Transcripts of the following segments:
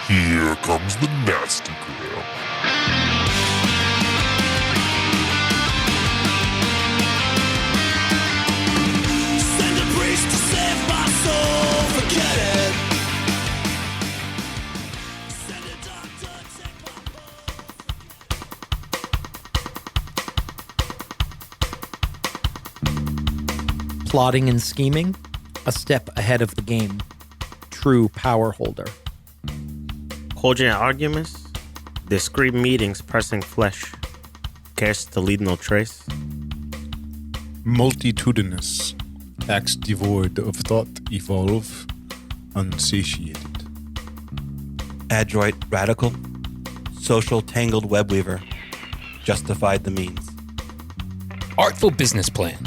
Here comes the nasty gram. Send a priest to save my soul, forget it. Send a doctor, take my Plotting and scheming, a step ahead of the game. True power holder. Cogent arguments, discreet meetings pressing flesh. Cares to lead no trace. Multitudinous, acts devoid of thought evolve, unsatiated. Adroit radical, social tangled web weaver, justified the means. Artful business plan.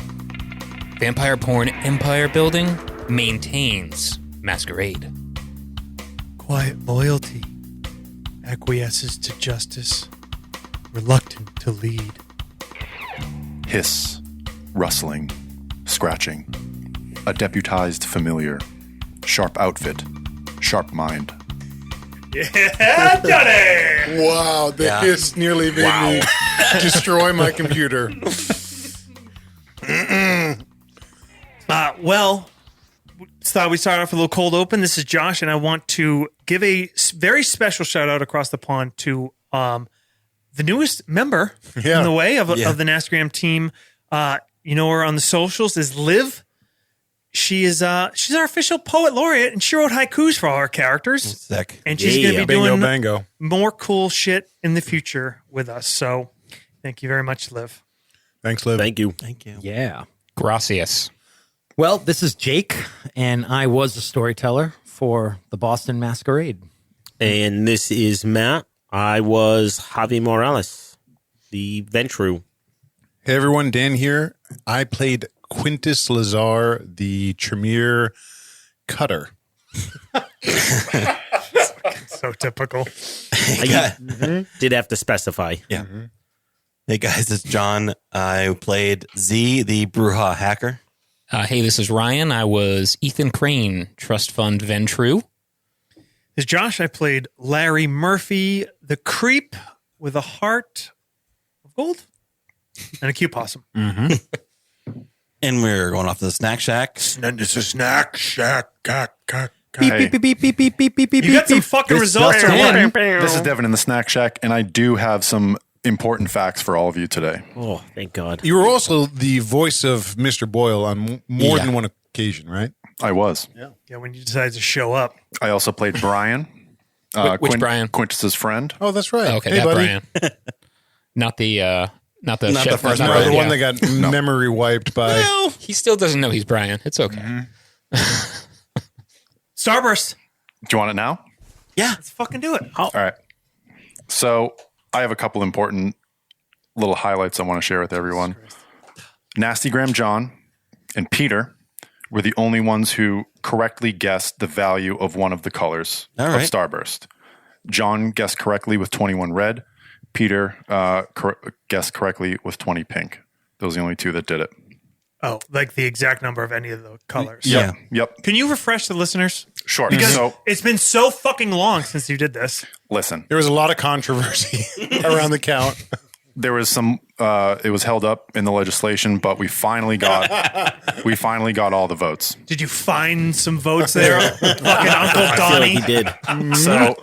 Vampire porn empire building maintains Masquerade. Quiet loyalty, acquiesces to justice, reluctant to lead. Hiss, rustling, scratching. A deputized familiar. Sharp outfit, sharp mind. Yeah, Johnny! Wow, the hiss nearly made me destroy my computer. Well, thought we start off with a little cold open. This is Josh, and I want to give a very special shout out across the pond to the newest member in the way of the Nastagram team. You know her on the socials is Liv. She's our official poet laureate, and she wrote haikus for all our characters. Sick. And she's going to be doing Bango. more cool shit in the future with us. So thank you very much, Liv. Thanks, Liv. Thank you. Thank you. Yeah. Gracias. Well, this is Jake, and I was a storyteller for the Boston Masquerade. And this is Matt. I was Javi Morales, the Ventru. Hey everyone, Dan here. I played Quintus Lazar, the Tremere Cutter. So typical. Did have to specify. Yeah. Hey guys, it's John. I played Z, the Bruja hacker. Hey, this is Ryan. I was Ethan Crane, Trust Fund Ventru. As Josh, I played Larry Murphy, the creep with a heart of gold and a cute possum. And we're going off to the Snack Shack. And it's a snack shack. Beep, beep, beep, beep, beep, beep, beep, beep. You got some fucking results. This is Devin in the Snack Shack, and I do have some important facts for all of you today. Oh, thank God. You were also the voice of Mr. Boyle on more than one occasion, right? I was. Yeah, when you decided to show up. I also played Brian. Which Brian? Quintus's friend. Oh, that's right. Okay, hey, that buddy. Brian. Not the the first No, Brian. the one that got memory wiped by. Well, he still doesn't know he's Brian. It's okay. Starburst. Do you want it now? Let's fucking do it. All right. So I have a couple important little highlights I want to share with everyone. Nastygram John and Peter were the only ones who correctly guessed the value of one of the colors of Starburst. John guessed correctly with 21 red. Peter guessed correctly with 20 pink. Those are the only two that did it. Oh, like the exact number of any of the colors. Yeah. Yep. Can you refresh the listeners? Sure. Because So it's been so fucking long since you did this. listen, There was a lot of controversy around the count. there was some. It was held up in the legislation, but we finally got all the votes. Did you find some votes there? Fucking Uncle I feel like Donnie. he did. So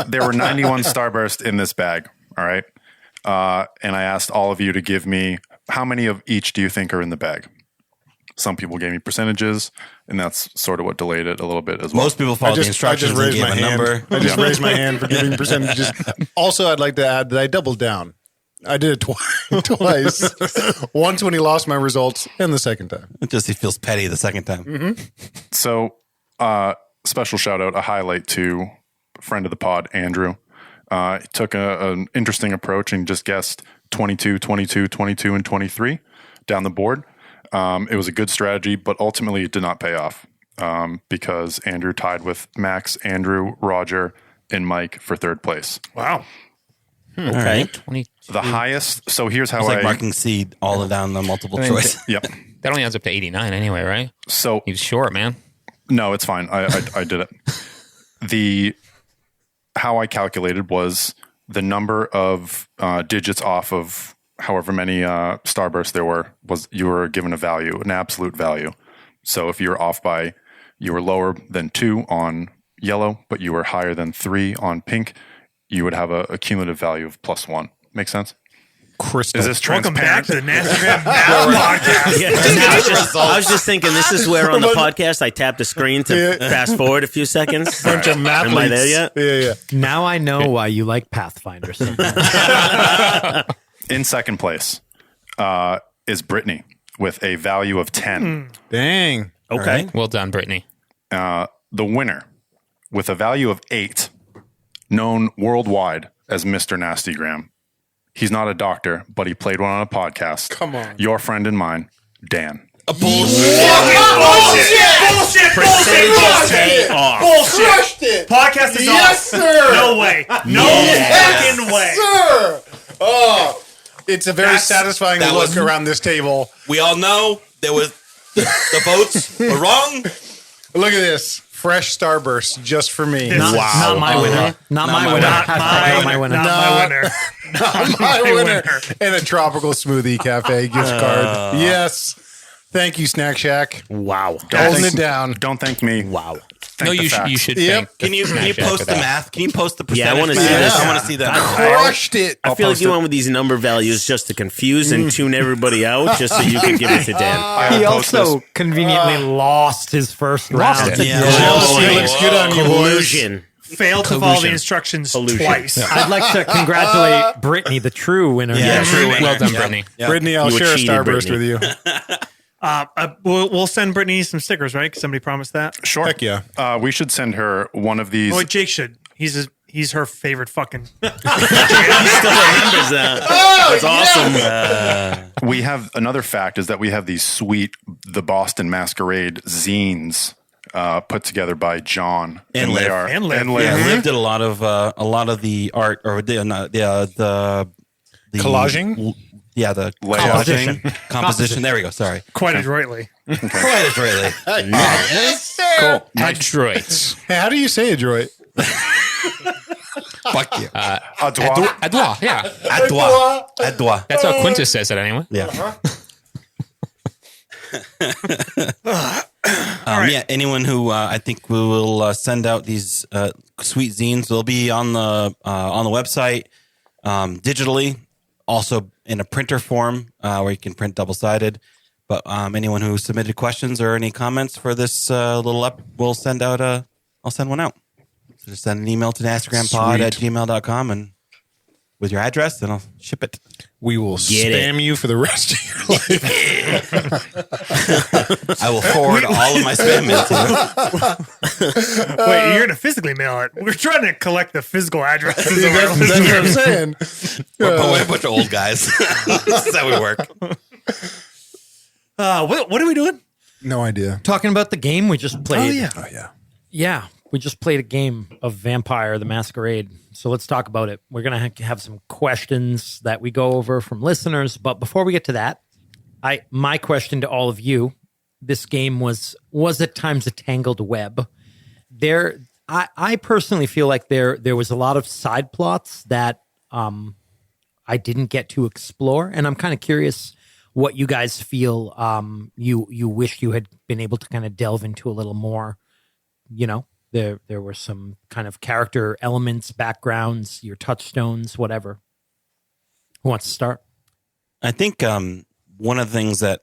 there were 91 Starburst in this bag. All right. And I asked all of you to give me how many of each do you think are in the bag? Some people gave me percentages, and that's sort of what delayed it a little bit as well. Most people followed the instructions and gave a number. I just raised my hand for giving percentages. Also, I'd like to add that I doubled down. I did it twice. Once when he lost my results, and the second time. Just he feels petty the second time. So, special shout out, a highlight to a friend of the pod, Andrew. He took an interesting approach and just guessed 22, 22, 22, and 23 down the board. It was a good strategy, but ultimately it did not pay off because Andrew tied with Max, Andrew, Roger, and Mike for third place. Wow. Okay. 22. The highest. So here's how It's like I. marking C all down the multiple choice. Yep. That only adds up to 89 anyway, right? So He was short, man. no, it's fine. I did it. How I calculated was the number of digits off of however many starbursts there was you were given a value, an absolute value. So if you're off by, you were lower than 2 on yellow, but you were higher than 3 on pink, you would have a cumulative value of +1. Make sense? Crystal. Is this Welcome back transparent? to the Instagram podcast. Yeah, I was just thinking, this is where on the podcast I tap the screen to fast forward a few seconds. Bunch of math Am I there yet? Yeah. Now I know why you like Pathfinder so much. In second place is Brittany with a value of 10. Dang. Okay. Well done, Brittany. The winner with a value of 8, known worldwide as Mr. Nastygram. He's not a doctor, but he played one on a podcast. Come on. Your friend and mine, Dan. Bullshit. Bullshit. Podcast is off. sir. No way. No fucking way. Sir. Oh, it's a very satisfying that look was- around this table. We all know there was the votes were wrong. Look at this. Fresh Starburst just for me. This- Not my winner. Not my winner. Not Hashtag not my winner. Not my winner. Not my winner. And a tropical smoothie cafe gift card. Yes. Thank you, Snack Shack. Wow. Holding it down. Don't thank me. Wow. Thank No, the you should. facts. You should. Yep. Thank Can you Snack Shack post for the that. math? Can you post the Yeah, I percentage? want to see math? this. I want to see that. Crushed it. I feel like you went with these number values just to confuse and tune everybody out, just so you could give it to Dan. He post also conveniently lost his first round. it. Yeah. Jealousy Oh, looks good on you, boys. Collusion. Failed to follow the instructions twice. I'd like to congratulate Brittany, the true winner. Yeah, true winner. Well done, Yeah. Brittany. Yeah. Brittany, I'll You share a cheated, Starburst Brittany. with you. We'll send Brittany some stickers, right? 'Cause somebody promised that. Sure. Heck yeah. We should send her one of these. Oh, wait, Jake should. He's her favorite fucking. Still remembers that. That's awesome. We have another fact is that we have these sweet the Boston Masquerade zines put together by John And they Liv. are And Liv. Yeah, Liv did a lot of the art or the Collaging? Yeah, the Layout. composition. There we go. Sorry, Quite adroitly. quite adroitly. cool. Adroit. Hey, how do you say adroit? Fuck you. Adroit. Adroit. Yeah. Adroit. That's how Quintus says it anyway. Yeah. Yeah. Anyone who I think we will send out these sweet zines. They'll be on the website digitally, also in a printer form where you can print double sided. But anyone who submitted questions or any comments for this little up, we'll send out I'll send one out. So just send an email to nastygrampod@gmail.com and with your address, then I'll ship it. We will spam you for the rest of your life. I will forward all of my spam mail to you. Wait, you're going to physically mail it. We're trying to collect the physical addresses of our That's what I'm listeners. saying. We're a bunch of old guys. That's how we work. What are we doing? No idea. Talking about the game we just played. Oh, yeah. Yeah, we just played a game of Vampire the Masquerade. So let's talk about it. We're going to have some questions that we go over from listeners. But before we get to that, my question to all of you, this game was at times a tangled web. I personally feel like there was a lot of side plots that I didn't get to explore. And I'm kind of curious what you guys feel you wish you had been able to kind of delve into a little more. You know, there were some kind of character elements, backgrounds, your touchstones, whatever. Who wants to start? I think one of the things that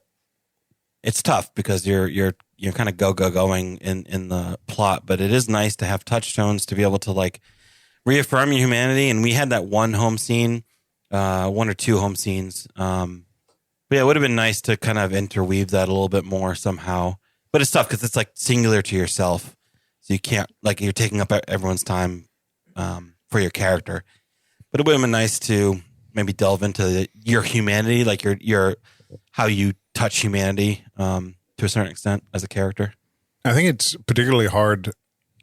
it's tough because you're kind of going in the plot, but it is nice to have touchstones to be able to like reaffirm your humanity. And we had that one home scene, one or two home scenes. But yeah, it would have been nice to kind of interweave that a little bit more somehow. But it's tough because it's like singular to yourself. So you can't, like, you're taking up everyone's time for your character. But it would have been nice to maybe delve into your humanity, like your how you touch humanity to a certain extent as a character. I think it's particularly hard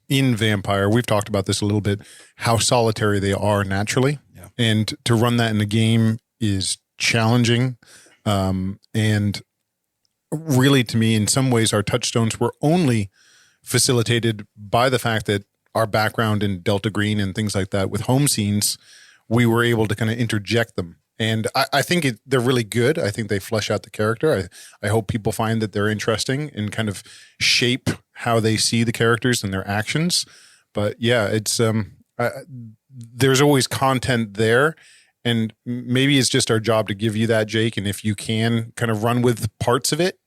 in Vampire. We've talked about this a little bit, how solitary they are naturally. Yeah. And to run that in the game is challenging. And really, to me, in some ways, our touchstones were only facilitated by the fact that our background in Delta Green and things like that with home scenes, we were able to kind of interject them. And I think they're really good. I think they flesh out the character. I hope people find that they're interesting and kind of shape how they see the characters and their actions. But yeah, it's there's always content there. And maybe it's just our job to give you that, Jake. And if you can kind of run with parts of it,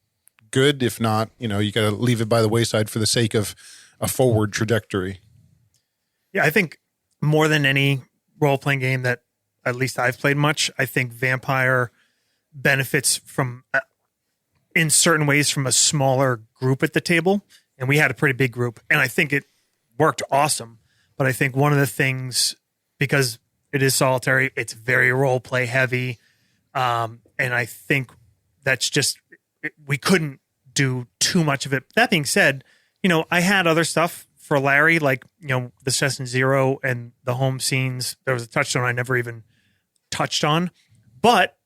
good. If not, you got to leave it by the wayside for the sake of a forward trajectory. Yeah, I think more than any role-playing game that at least I've played much, I think Vampire benefits from, in certain ways, from a smaller group at the table. And we had a pretty big group. And I think it worked awesome. But I think one of the things, because it is solitary, it's very role-play heavy. And I think that's just, we couldn't do too much of it. That being said, I had other stuff for Larry, like, the Session Zero and the home scenes. There was a touchstone I never even touched on, but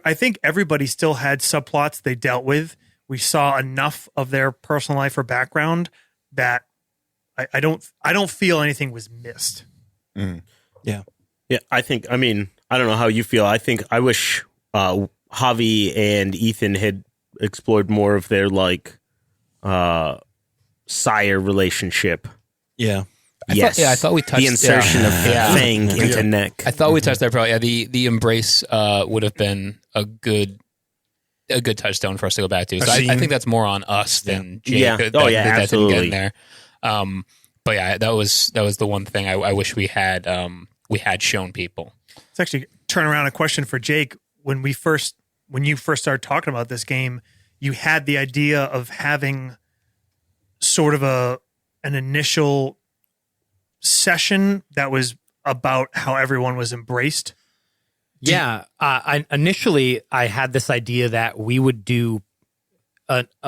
I think everybody still had subplots they dealt with. We saw enough of their personal life or background that I don't feel anything was missed. Mm. Yeah. I think, I don't know how you feel. I wish Javi and Ethan had explored more of their sire relationship. Yeah. I thought we touched the insertion of Fang into Nick. I thought we touched that probably. Yeah, the embrace would have been a good touchstone for us to go back to. So I think that's more on us than Jake. Yeah. That Absolutely. didn't get in there. But yeah, that was the one thing I wish we had shown people. It's actually turn around a question for Jake. When you first started talking about this game, you had the idea of having sort of an initial session that was about how everyone was embraced. Yeah. Initially I had this idea that we would do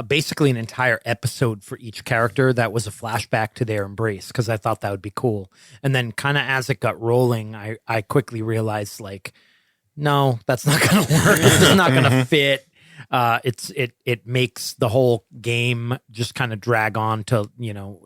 basically an entire episode for each character that was a flashback to their embrace, because I thought that would be cool. And then kind of as it got rolling, I quickly realized, no, that's not going to work. It's just not going to fit. It makes the whole game just kind of drag on to,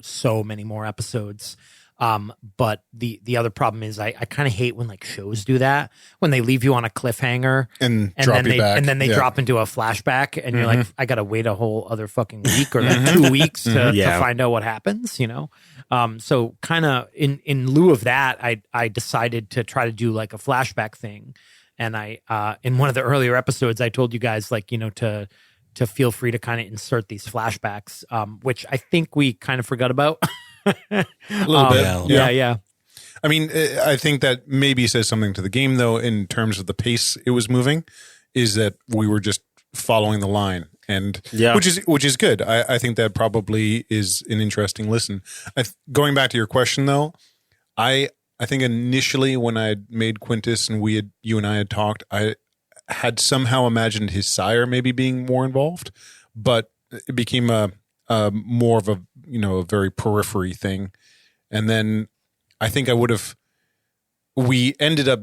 so many more episodes. But the other problem is I kind of hate when shows do that, when they leave you on a cliffhanger and then they back. and then they drop into a flashback and you're like, I got to wait a whole other fucking week or 2 weeks to find out what happens, So kind of in lieu of that, I decided to try to do a flashback thing. And I, in one of the earlier episodes, I told you guys to feel free to kind of insert these flashbacks, which I think we kind of forgot about. A little bit. Yeah. I mean, I think that maybe says something to the game, though, in terms of the pace it was moving, is that we were just following the line, and which is good. I think that probably is an interesting listen. Going back to your question, though, I think initially when I had made Quintus and you and I had talked, I had somehow imagined his sire maybe being more involved, but it became a more of a very periphery thing. And then I think we ended up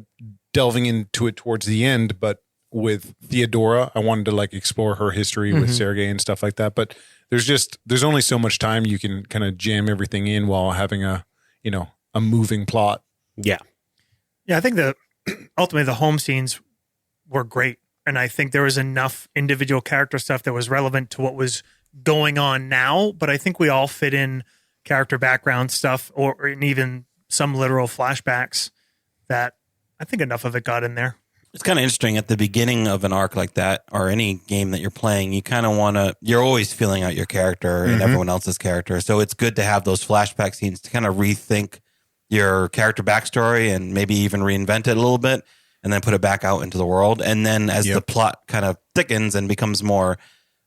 delving into it towards the end, but with Theodora, I wanted to explore her history with Sergei and stuff like that. But there's only so much time you can kind of jam everything in while having a moving plot. Yeah. I think ultimately the home scenes were great. And I think there was enough individual character stuff that was relevant to what was going on now, but I think we all fit in character background stuff or even some literal flashbacks that I think enough of it got in there. It's kind of interesting at the beginning of an arc like that, or any game that you're playing, you kind of you're always feeling out your character and everyone else's character. So it's good to have those flashback scenes to kind of rethink your character backstory and maybe even reinvent it a little bit and then put it back out into the world. And then as the plot kind of thickens and becomes more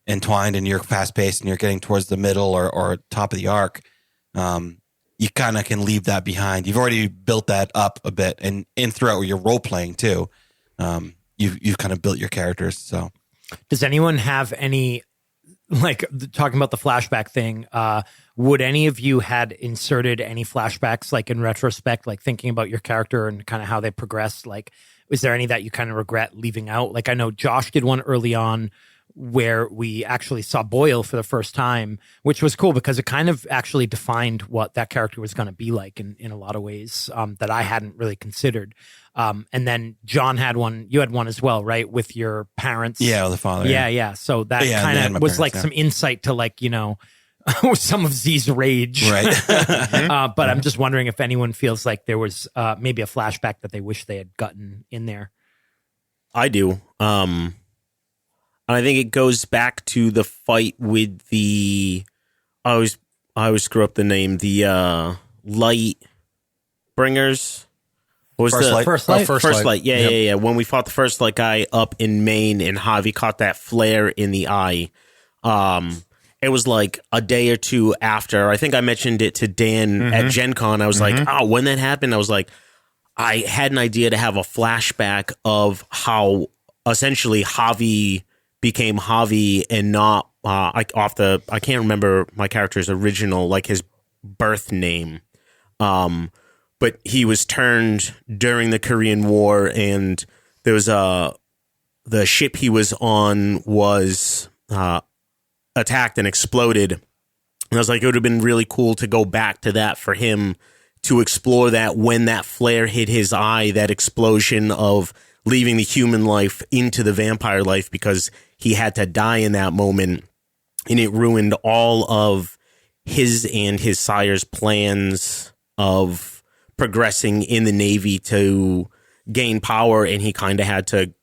entwined and you're fast paced and you're getting towards the middle or top of the arc, you kind of can leave that behind. You've already built that up a bit, and throughout your role playing too, you've kind of built your characters. So, does anyone have any like talking about the flashback thing, would any of you had inserted any flashbacks, like in retrospect, like thinking about your character and kind of how they progressed? Like, is there any that you kind of regret leaving out? Like, I know Josh did one early on where we actually saw Boyle for the first time, which was cool because it kind of actually defined what that character was going to be like in a lot of ways that I hadn't really considered. And then John had one, you had one as well, right? With your parents. Yeah, the father. Yeah. So that kind of was like some insight to like, you know, some of Z's rage. Right. But I'm just wondering if anyone feels like there was maybe a flashback that they wish they had gotten in there. I do. And I think it goes back to the fight with the, I always screw up the name, the light bringers. What was First Light? First Light. Yeah. When we fought the First Light guy up in Maine and Javi caught that flare in the eye, it was like a day or two after. I think I mentioned it to Dan at Gen Con. I was like, oh, when that happened, I was like, I had an idea to have a flashback of how essentially Javi became Javi and not I can't remember my character's original, like his birth name. But he was turned during the Korean War, and there was the ship he was on was attacked and exploded. And I was like, it would have been really cool to go back to that for him to explore that when that flare hit his eye, that explosion of leaving the human life into the vampire life because he had to die in that moment. And it ruined all of his and his sire's plans of progressing in the Navy to gain power. And he kind of had to,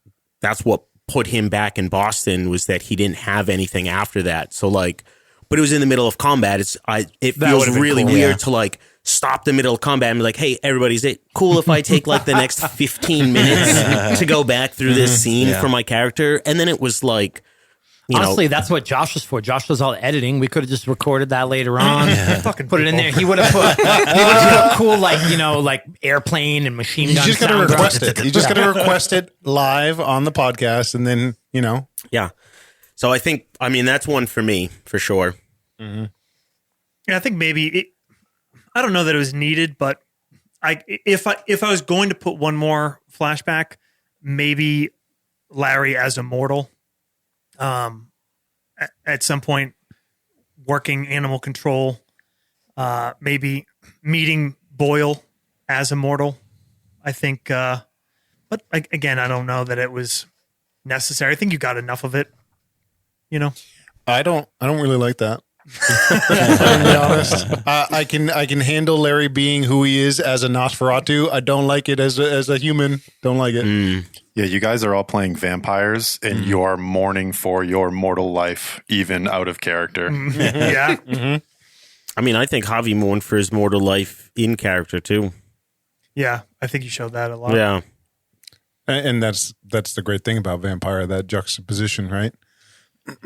that's what put him back in Boston, was that he didn't have anything after that. So like, but it was in the middle of combat. It feels really weird to like stop the middle of combat and be like, hey, everybody, is it cool if I take like the next 15 minutes to go back through this scene for my character? And then it was like, honestly, that's what Josh was for. Josh does all the editing. We could have just recorded that later on. Fucking put it in there. He would have put cool, like, you know, like airplane and machine gun. You just got to request it. You just got to request it live on the podcast, and then, you know. Yeah. So I think, I mean, that's one for me, for sure. Mm-hmm. Yeah, I think maybe I don't know that it was needed, but if I was going to put one more flashback, maybe Larry as Immortal. At some point, working animal control, maybe meeting Boyle as Immortal. I think, but again, I don't know that it was necessary. I think you got enough of it. You know, I don't really like that. To be honest, I can handle Larry being who he is as a Nosferatu. I don't like it as a human. Don't like it. Yeah, you guys are all playing vampires, and you're mourning for your mortal life, even out of character. Yeah. I mean, I think Javi mourned for his mortal life in character too. Yeah, I think you showed that a lot. Yeah, and that's the great thing about vampire, that juxtaposition, right?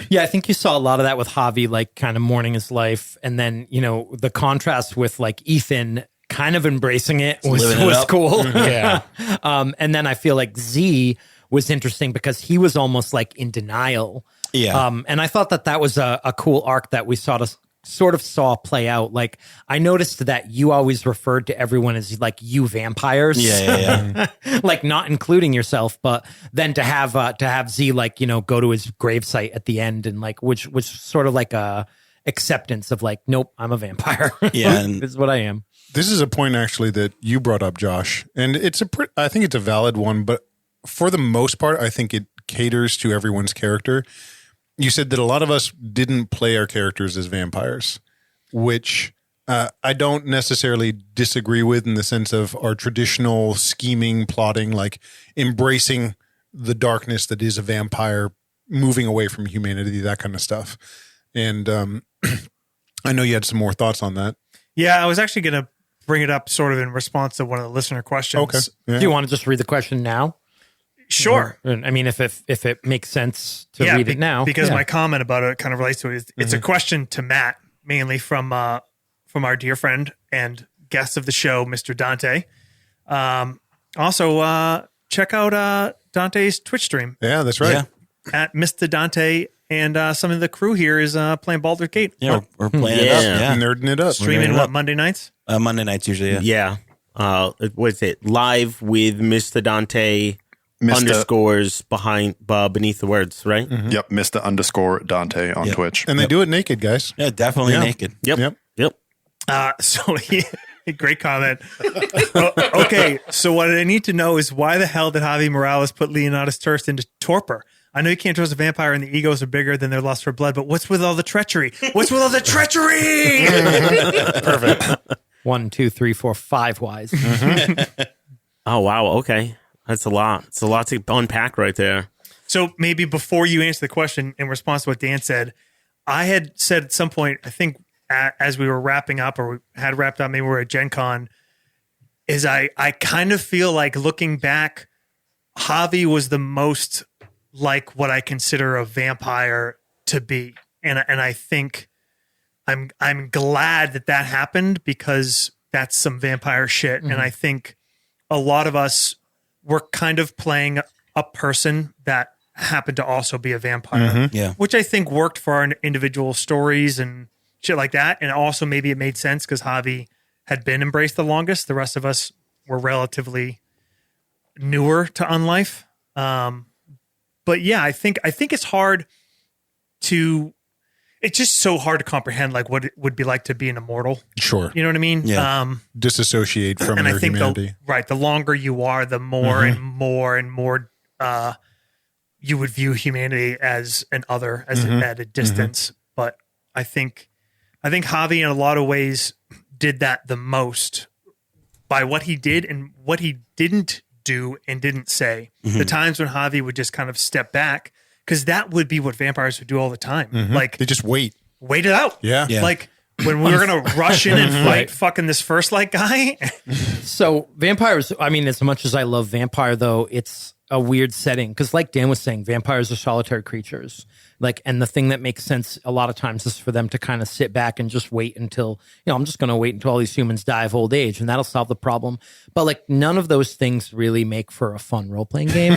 Yeah, I think you saw a lot of that with Javi, like kind of mourning his life, and then, you know, the contrast with like Ethan kind of embracing it was cool. Yeah. And then I feel like Z was interesting because he was almost like in denial. Yeah. And I thought that was a cool arc that we sort of saw play out. Like, I noticed that you always referred to everyone as like you vampires. Yeah. Like not including yourself, but then to have Z, like, you know, go to his gravesite at the end, and like, which was sort of like a acceptance of like, nope, I'm a vampire. Yeah. And this is what I am. This is a point actually that you brought up, Josh, and I think it's a valid one, but for the most part, I think it caters to everyone's character. You said that a lot of us didn't play our characters as vampires, which I don't necessarily disagree with, in the sense of our traditional scheming, plotting, like embracing the darkness that is a vampire, moving away from humanity, that kind of stuff. And I know you had some more thoughts on that. Yeah, I was actually going to bring it up sort of in response to one of the listener questions. Okay. Yeah. Do you want to just read the question now? Sure. I mean, if it makes sense to read it now. Because my comment about it kind of relates to it. It's a question to Matt, mainly from our dear friend and guest of the show, Mr. Dante. Also, check out Dante's Twitch stream. Yeah, that's right. At Mr. Dante and some of the crew here is playing Baldur's Gate. Yeah, we're playing it up. Yeah, Nerding it up. Streaming what, Monday nights? Monday nights usually. Yeah. What's it? Live with Mr. Dante underscores beneath the words, right? Yep, Mr. _Dante on Twitch. And they do it naked, guys. Yeah, definitely naked. Yep. So great comment. Okay, so what I need to know is why the hell did Javi Morales put Leonidas Turst into torpor? I know you can't trust a vampire and the egos are bigger than their lust for blood, but what's with all the treachery? What's with all the treachery? Perfect. 1, 2, 3, 4, 5 wise. Oh, wow. Okay. That's a lot. It's a lot to unpack right there. So maybe before you answer the question, in response to what Dan said, I had said at some point, I think as we were wrapping up or we had wrapped up, maybe we were at Gen Con, is I kind of feel like looking back, Javi was the most like what I consider a vampire to be. And I think I'm glad that happened because that's some vampire shit. And I think a lot of us were kind of playing a person that happened to also be a vampire, which I think worked for our individual stories and shit like that. And also maybe it made sense because Javi had been embraced the longest. The rest of us were relatively newer to Unlife. But yeah, I think it's hard to, it's just so hard to comprehend like what it would be like to be an immortal. Sure. You know what I mean? Yeah. Disassociate from and your I think humanity. the longer you are, the more and more and more you would view humanity as an other, as at a distance. But I think Javi in a lot of ways did that the most by what he did and what he didn't do and didn't say. The times when Javi would just kind of step back, because that would be what vampires would do all the time. Like They just wait. Wait it out. Yeah. Like when we were going to rush in and fight fucking this first light guy. So vampires, I mean, as much as I love vampire, though, it's a weird setting because like Dan was saying, vampires are solitary creatures. Like, and the thing that makes sense a lot of times is for them to kind of sit back and just wait until, I'm just going to wait until all these humans die of old age and that'll solve the problem. But like none of those things really make for a fun role-playing game.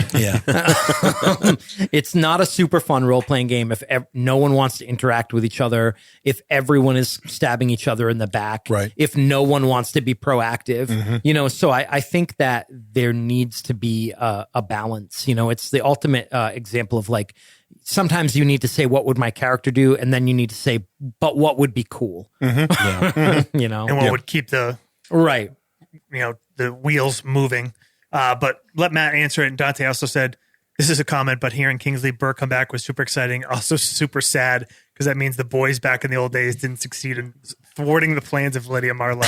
It's not a super fun role-playing game if no one wants to interact with each other, if everyone is stabbing each other in the back, if no one wants to be proactive, so I think that there needs to be a balance. It's the ultimate example of like, sometimes you need to say, what would my character do? And then you need to say, but what would be cool? And what would keep the the wheels moving. But let Matt answer it. And Dante also said, this is a comment, but hearing Kingsley Burke come back was super exciting. Also super sad because that means the boys back in the old days didn't succeed in thwarting the plans of Lydia Marlowe.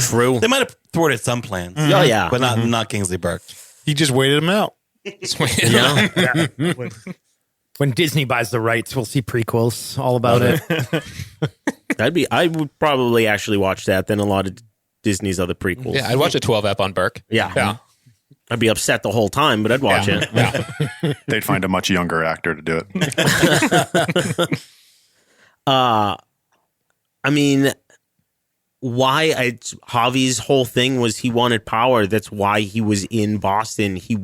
True. They might have thwarted some plans. Oh, yeah. But not Kingsley Burke. He just waited them out. When Disney buys the rights, we'll see prequels all about it. I would probably actually watch that than a lot of Disney's other prequels. Yeah, I'd watch a 12 ep on Burke. Yeah. I'd be upset the whole time, but I'd watch it. Yeah. They'd find a much younger actor to do it. I mean, Javi's whole thing was he wanted power. That's why he was in Boston. He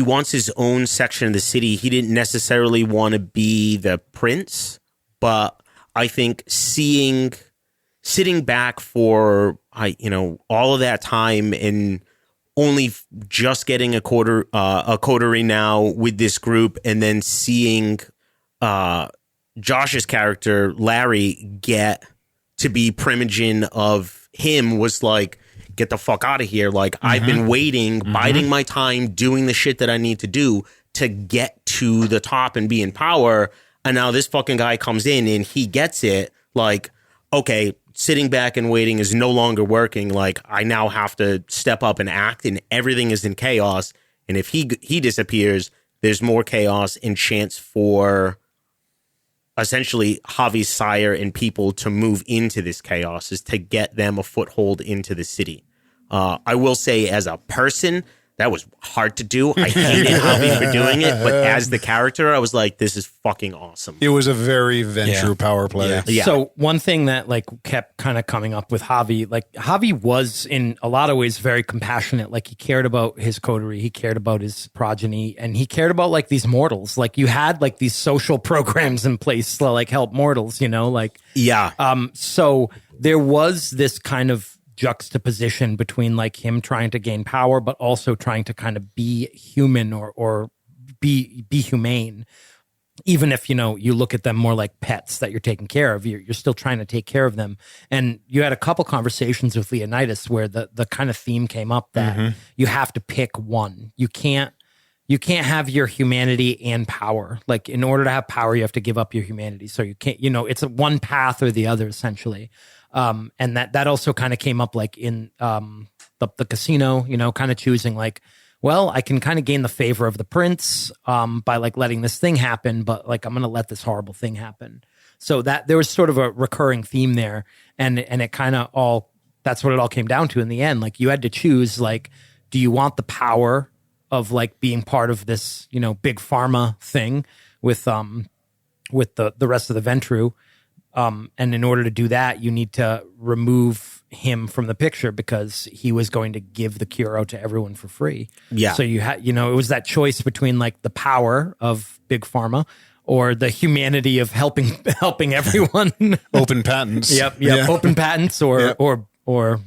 wants his own section of the city. He didn't necessarily want to be the prince, but I think sitting back for all of that time and only just getting a coterie now with this group, and then seeing Josh's character Larry get to be primogen of him was like, get the fuck out of here. Like, I've been waiting, biding my time, doing the shit that I need to do to get to the top and be in power. And now this fucking guy comes in and he gets it. Like, okay, sitting back and waiting is no longer working. Like, I now have to step up and act, and everything is in chaos. And if he disappears, there's more chaos and chance for essentially Javi's sire and people to move into this chaos, is to get them a foothold into the city. I will say, as a person, that was hard to do. I hated Javi for doing it, but as the character, I was like, this is fucking awesome. It was a very Ventrue power play. Yeah. So one thing that like kept kind of coming up with Javi, like Javi was in a lot of ways very compassionate. Like he cared about his coterie, he cared about his progeny, and he cared about like these mortals. Like you had like these social programs in place to like help mortals, you know, like so there was this kind of juxtaposition between like him trying to gain power, but also trying to kind of be human or be humane. Even if, you know, you look at them more like pets that you're taking care of, you're still trying to take care of them. And you had a couple conversations with Leonidas where the kind of theme came up that you have to pick one. You can't have your humanity and power. Like in order to have power, you have to give up your humanity. So you can't, you know, it's a one path or the other essentially. And that also kind of came up like in the casino, you know, kind of choosing like, well, I can kind of gain the favor of the prince by like letting this thing happen, but like I'm going to let this horrible thing happen. So that there was sort of a recurring theme there, and it kind of all, that's what it all came down to in the end. Like you had to choose, like, do you want the power of like being part of this, you know, big pharma thing with the rest of the Ventrue? And in order to do that, you need to remove him from the picture because he was going to give the cure out to everyone for free. Yeah. So you had, you know, it was that choice between like the power of big pharma or the humanity of helping everyone. Open patents. Yep. Yeah. Open patents or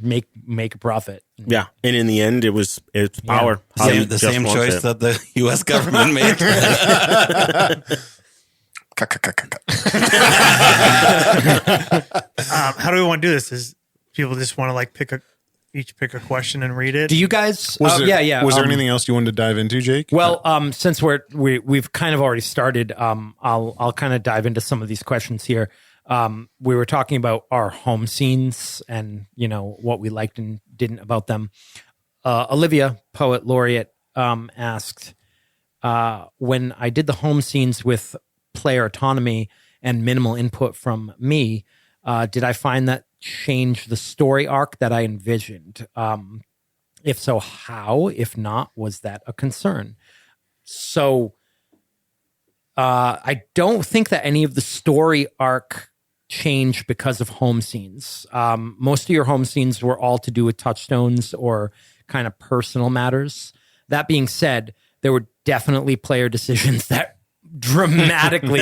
make a profit. Yeah. And in the end, it's power. The same choice that the U.S. government made. How do we want to do this? Is people just want to like each pick a question and read it? Do you guys? Was there anything else you wanted to dive into, Jake? Well, since we've kind of already started, I'll kind of dive into some of these questions here. We were talking about our home scenes and, you know, what we liked and didn't about them. Olivia, poet laureate, asked, when I did the home scenes with player autonomy and minimal input from me, did I find that change the story arc that I envisioned? If so, how? If not, was that a concern? So I don't think that any of the story arc changed because of home scenes. Most of your home scenes were all to do with touchstones or kind of personal matters. That being said, there were definitely player decisions that dramatically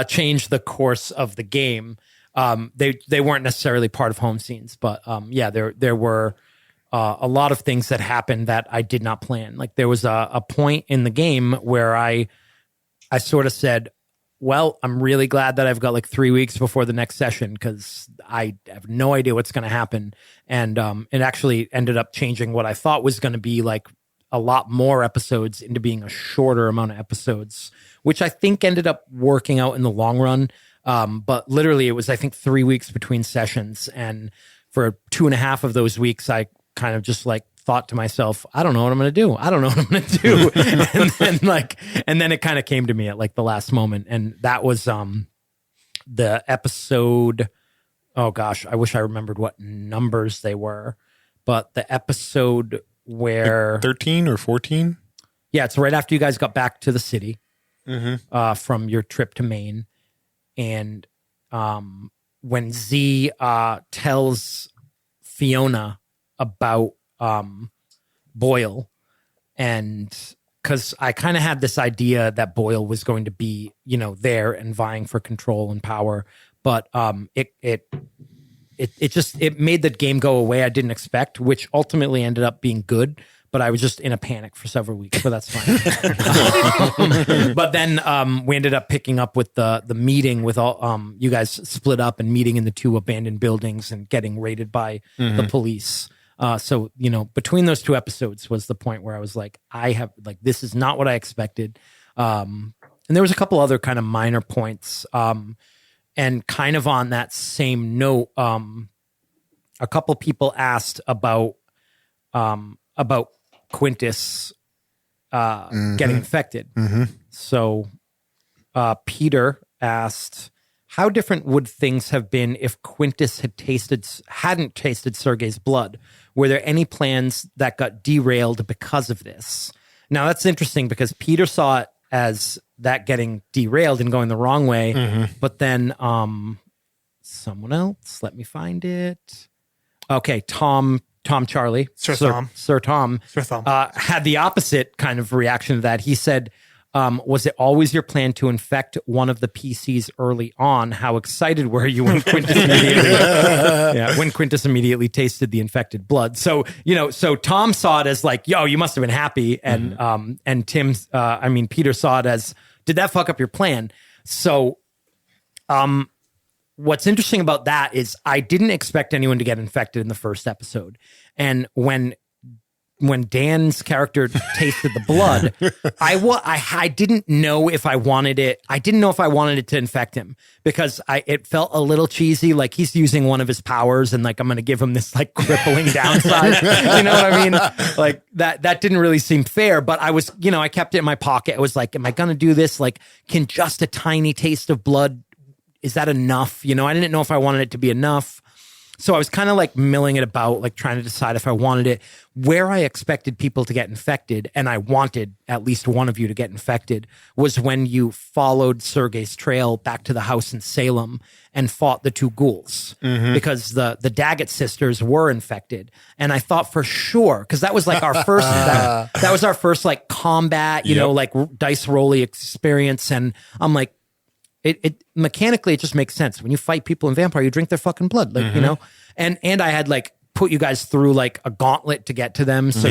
changed the course of the game. They weren't necessarily part of home scenes, but there were a lot of things that happened that I did not plan. Like there was a point in the game where I sort of said, well, I'm really glad that I've got like 3 weeks before the next session because I have no idea what's going to happen. And it actually ended up changing what I thought was going to be like a lot more episodes into being a shorter amount of episodes, which I think ended up working out in the long run. But literally it was, I think, 3 weeks between sessions. And for 2.5 of those weeks, I kind of just like thought to myself, I don't know what I'm going to do. I don't know what I'm going to do. and then it kind of came to me at like the last moment. And that was, the episode. Oh gosh, I wish I remembered what numbers they were, but the episode where like 13 or 14. Yeah. It's right after you guys got back to the city, from your trip to Maine. And, when Z, tells Fiona about, Boyle, and because I kind of had this idea that Boyle was going to be, you know, there and vying for control and power, but it made the game go away I didn't expect, which ultimately ended up being good. But I was just in a panic for several weeks, but that's fine. But then we ended up picking up with the meeting with all you guys split up and meeting in the 2 abandoned buildings and getting raided by the police. So, you know, between those 2 episodes was the point where I was like, this is not what I expected. And there was a couple other kind of minor points. And kind of on that same note, a couple people asked about Quintus getting infected. So Peter asked, how different would things have been if Quintus hadn't tasted Sergei's blood? Were there any plans that got derailed because of this? Now that's interesting because Peter saw it as that getting derailed and going the wrong way, but then someone else, let me find it. Okay, Tom Charlie, Sir Tom had the opposite kind of reaction to that. He said, was it always your plan to infect one of the PCs early on? How excited were you when Quintus immediately tasted the infected blood? So, so Tom saw it as like, yo, you must have been happy. And, Peter saw it as, did that fuck up your plan? So, what's interesting about that is I didn't expect anyone to get infected in the first episode. And when Dan's character tasted the blood, I didn't know if I wanted it. I didn't know if I wanted it to infect him because it felt a little cheesy. Like he's using one of his powers and like, I'm going to give him this like crippling downside. You know what I mean? Like that didn't really seem fair, but I was, I kept it in my pocket. I was like, am I going to do this? Like, can just a tiny taste of blood, is that enough? I didn't know if I wanted it to be enough. So I was kind of like milling it about, like trying to decide if I wanted it. Where I expected people to get infected, and I wanted at least one of you to get infected, was when you followed Sergei's trail back to the house in Salem and fought the two ghouls. Because the Daggett sisters were infected. And I thought for sure, because that was like our first, that was our first like combat, like dice rolly experience. And I'm like, it mechanically, it just makes sense. When you fight people in Vampire, you drink their fucking blood, like, and I had like put you guys through like a gauntlet to get to them. So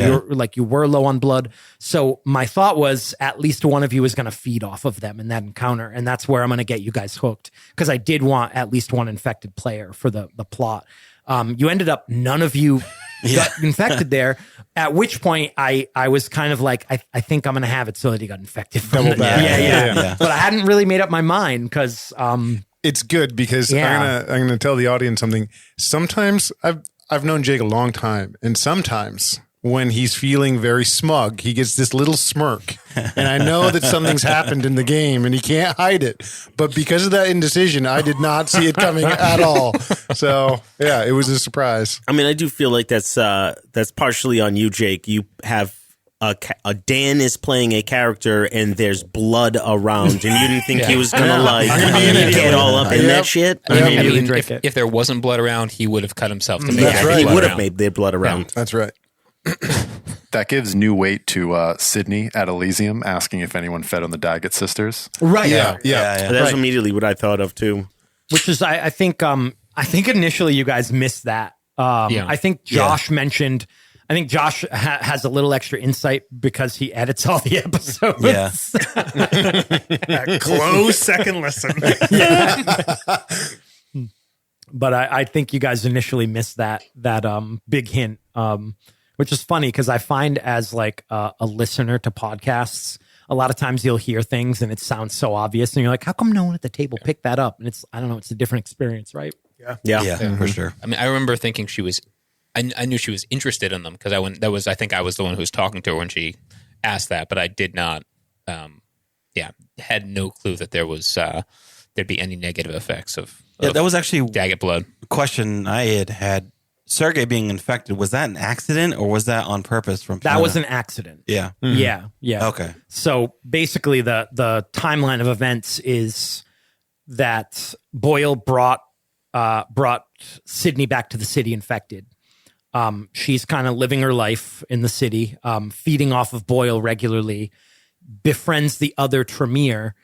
you were low on blood. So my thought was at least one of you is going to feed off of them in that encounter. And that's where I'm going to get you guys hooked. Cause I did want at least one infected player for the plot. You ended up, none of you got infected there. At which point I was kind of like, I think I'm going to have it so that he got infected. Double back. Yeah. But I hadn't really made up my mind because it's good because I'm gonna tell the audience something. Sometimes I've known Jake a long time, and sometimes when he's feeling very smug, he gets this little smirk, and I know that something's happened in the game, and he can't hide it. But because of that indecision, I did not see it coming at all. So yeah, it was a surprise. I mean, I do feel like that's partially on you, Jake. You have a Dan is playing a character, and there's blood around, and you didn't think he was gonna get all up in that shit. If there wasn't blood around, he would have cut himself to make it. Right. He would have made the blood around. Yeah, that's right. That gives new weight to Sydney at Elysium asking if anyone fed on the Daggett sisters. Right. Yeah. That's immediately what I thought of too. Which is, I think initially you guys missed that. I think Josh mentioned. I think Josh has a little extra insight because he edits all the episodes. Yeah. Close second listen. But I think you guys initially missed that big hint, which is funny because I find as like a listener to podcasts, a lot of times you'll hear things and it sounds so obvious and you're like, how come no one at the table picked that up? And it's a different experience, right? Yeah, for sure. I mean, I remember thinking I knew she was interested in them because I think I was the one who was talking to her when she asked that, but I did not, had no clue that there was, there'd be any negative effects of that was actually Daggett blood. A question I had. Sergei being infected, was that an accident or was that on purpose from Fiona? That was an accident. Yeah. Yeah. Okay. So basically the timeline of events is that Boyle brought Sydney back to the city infected. She's kind of living her life in the city, feeding off of Boyle regularly, befriends the other Tremere,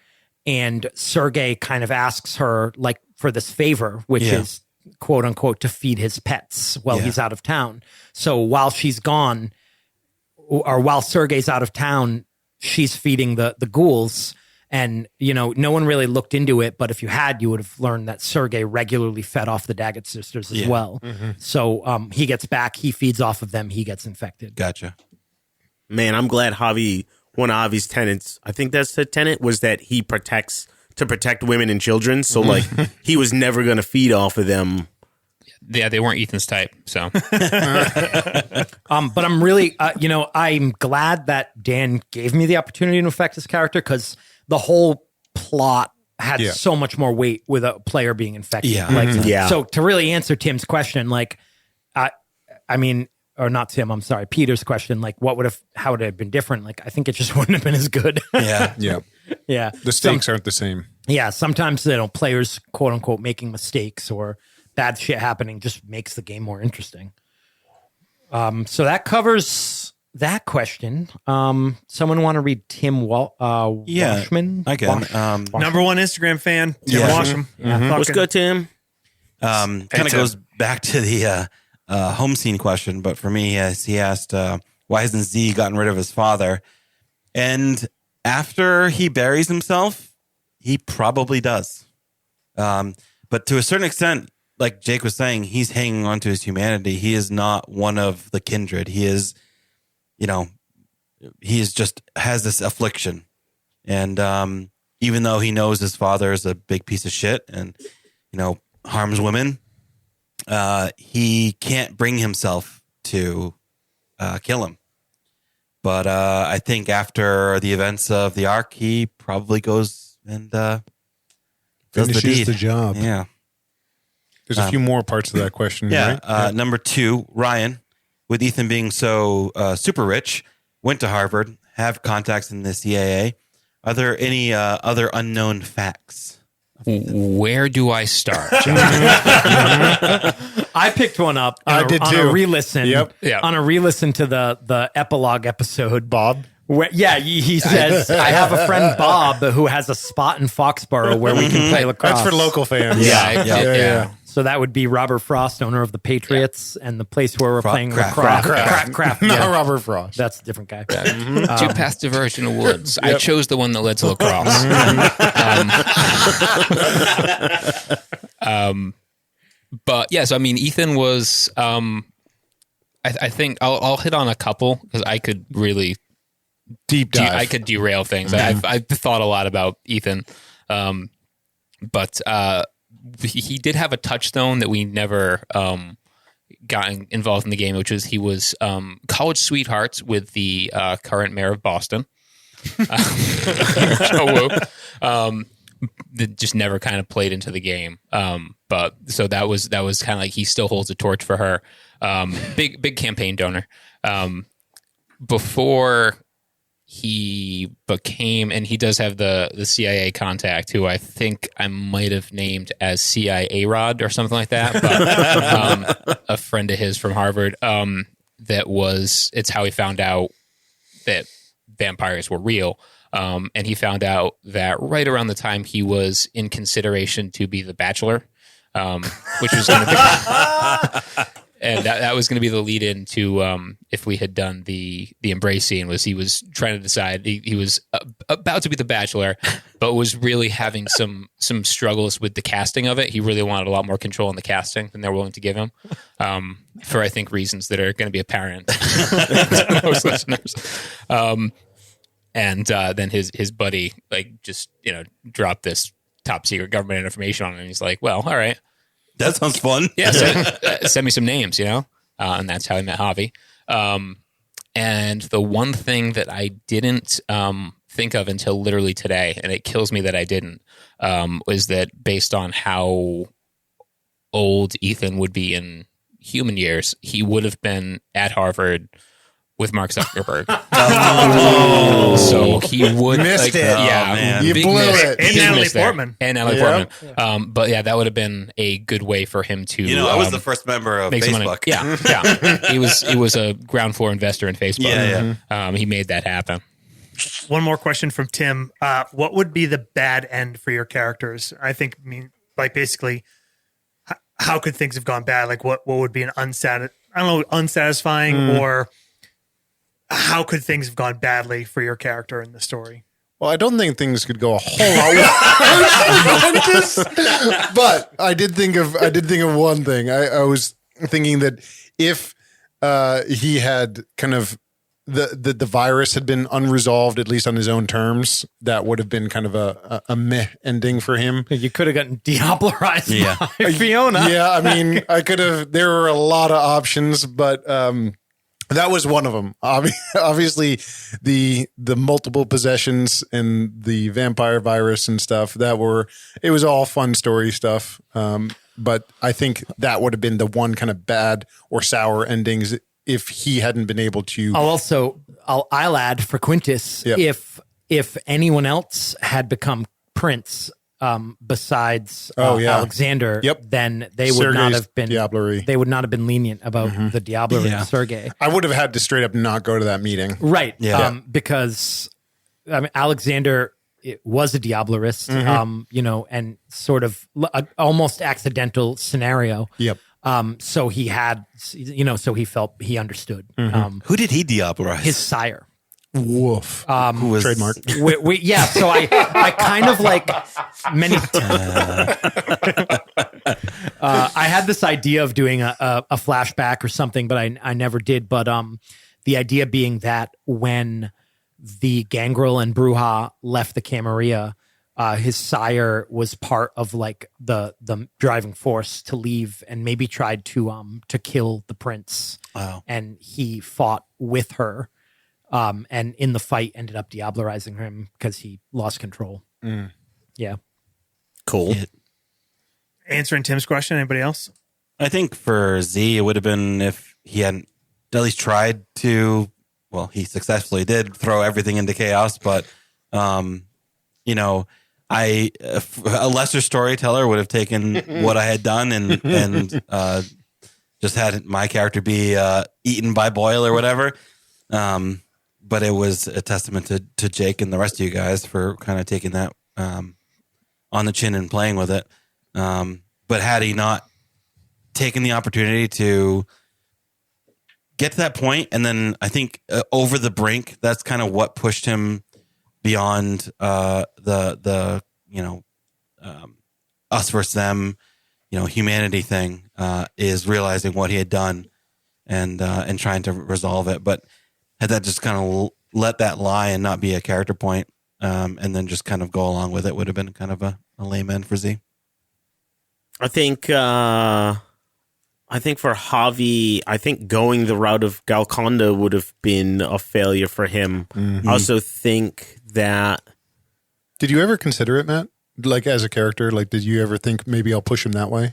and Sergei kind of asks her like for this favor, which is quote unquote to feed his pets while he's out of town. So while she's gone, or while Sergei's out of town, she's feeding the ghouls. And, no one really looked into it, but if you had, you would have learned that Sergei regularly fed off the Daggett sisters as well. Mm-hmm. So he gets back, he feeds off of them, he gets infected. Gotcha. Man, I'm glad one of Javi's tenets, I think that's the tenet, was that he protect women and children. So, like, he was never going to feed off of them. Yeah, they weren't Ethan's type, so. But I'm really, I'm glad that Dan gave me the opportunity to affect his character because the whole plot had so much more weight with a player being infected. Yeah. So to really answer Tim's question, like, I mean, or not Tim, I'm sorry, Peter's question, like, how would it have been different? Like, I think it just wouldn't have been as good. Yeah. Yeah. The stakes aren't the same. Yeah. Sometimes, players, quote unquote, making mistakes or bad shit happening just makes the game more interesting. So that covers that question. Someone want to read Tim Washman? I can. Number one Instagram fan, Tim Washam. What's good, Tim? Kind of goes back to the home scene question, but for me, he asked, why hasn't Z gotten rid of his father? And after he buries himself, he probably does. But to a certain extent, like Jake was saying, he's hanging on to his humanity. He is not one of the kindred. He is, he is just has this affliction. And even though he knows his father is a big piece of shit and, harms women, he can't bring himself to kill him. But I think after the events of the Ark, he probably goes and does Finishes the job. Yeah. There's a few more parts of that question. Yeah. Right? Number 2, Ryan, with Ethan being so super rich, went to Harvard, have contacts in the CIA. Are there any other unknown facts? Where do I start? I picked one up I did on too. a re-listen. Yep. On a re-listen to the epilogue episode. Bob? Where, he says, I have a friend, Bob, who has a spot in Foxborough where we can play lacrosse. That's for local fans. Yeah. So that would be Robert Frost, owner of the Patriots, and the place where we're playing Kraft. lacrosse. Kraft. Not Yeah. Robert Frost. That's a different guy. Two paths diverged in the woods. I chose the one that led to lacrosse. But yes, I mean, Ethan was. I think I'll hit on a couple because I could really Deep dive. I could derail things. I've thought a lot about Ethan, but he did have a touchstone that we never got involved in the game, which was he was college sweethearts with the current mayor of Boston. That just never kind of played into the game. But so that was kind of like he still holds a torch for her. Big campaign donor. Before he became, and he does have the CIA contact who I think I might have named as CIA Rod or something like that, but a friend of his from Harvard, it's how he found out that vampires were real. And he found out that right around the time he was in consideration to be the Bachelor, which was going to be, and that was going to be the lead in to if we had done the embrace scene. Was he was trying to decide he was about to be the Bachelor, but was really having some struggles with the casting of it. He really wanted a lot more control in the casting than they're willing to give him, for I think reasons that are going to be apparent to most listeners. And then his buddy just dropped this top secret government information on him. And he's like, well, all right, That sounds fun. yeah, send me some names, and that's how I met Javi. And the one thing that I didn't think of until literally today, and it kills me that I didn't, was that based on how old Ethan would be in human years, he would have been at Harvard with Mark Zuckerberg. So he would Missed it. Yeah, man. You big blew miss. it. And Big Natalie miss there. Portman. And Natalie Yep. Portman. But yeah, that would have been a good way for him to. I was the first member of make some money. Facebook. Yeah. He was a ground floor investor in Facebook. Yeah. He made that happen. One more question from Tim. What would be the bad end for your characters? Basically, how could things have gone bad? Like, what would be an unsatisfying, or how could things have gone badly for your character in the story? Well, I don't think things could go a whole lot worse. But I did think of one thing. I was thinking that if he had kind of the virus had been unresolved, at least on his own terms, that would have been kind of a meh ending for him. You could have gotten Diablerized by Fiona. Yeah, I mean, I could have. There were a lot of options, but That was one of them. Obviously, the multiple possessions and the vampire virus and stuff it was all fun story stuff. But I think that would have been the one kind of bad or sour endings if he hadn't been able to. I'll add for Quintus, if anyone else had become Prince, besides Alexander, then they would not have been Diablerie. They would not have been lenient about the Diablerie of Sergei. I would have had to straight up not go to that meeting, right? Because Alexander was a Diablerist, and sort of almost accidental scenario. Yep. So he had, so he felt he understood. Who did he diablerize? His sire. Woof. Who was trademark? So I kind of like many. I had this idea of doing a flashback or something, but I never did. But the idea being that when the Gangrel and Bruja left the Camarilla, his sire was part of like the driving force to leave, and maybe tried to kill the prince. Wow. And he fought with her. And in the fight ended up diablerizing him because he lost control. Yeah. Cool. Answering Tim's question, anybody else? I think for Z, it would have been if he hadn't at least tried to, well, he successfully did throw everything into chaos, but, a lesser storyteller would have taken what I had done and just had my character be eaten by Boyle or whatever. But it was a testament to Jake and the rest of you guys for kind of taking that on the chin and playing with it. But had he not taken the opportunity to get to that point, and then I think over the brink, that's kind of what pushed him beyond the us versus them, humanity thing, is realizing what he had done and trying to resolve it. But had that just kind of let that lie and not be a character point, and then just kind of go along with it, would have been kind of a lame end for Z. I think for Javi, I think going the route of Galconda would have been a failure for him. I also think that. Did you ever consider it, Matt? Like as a character, like did you ever think maybe I'll push him that way?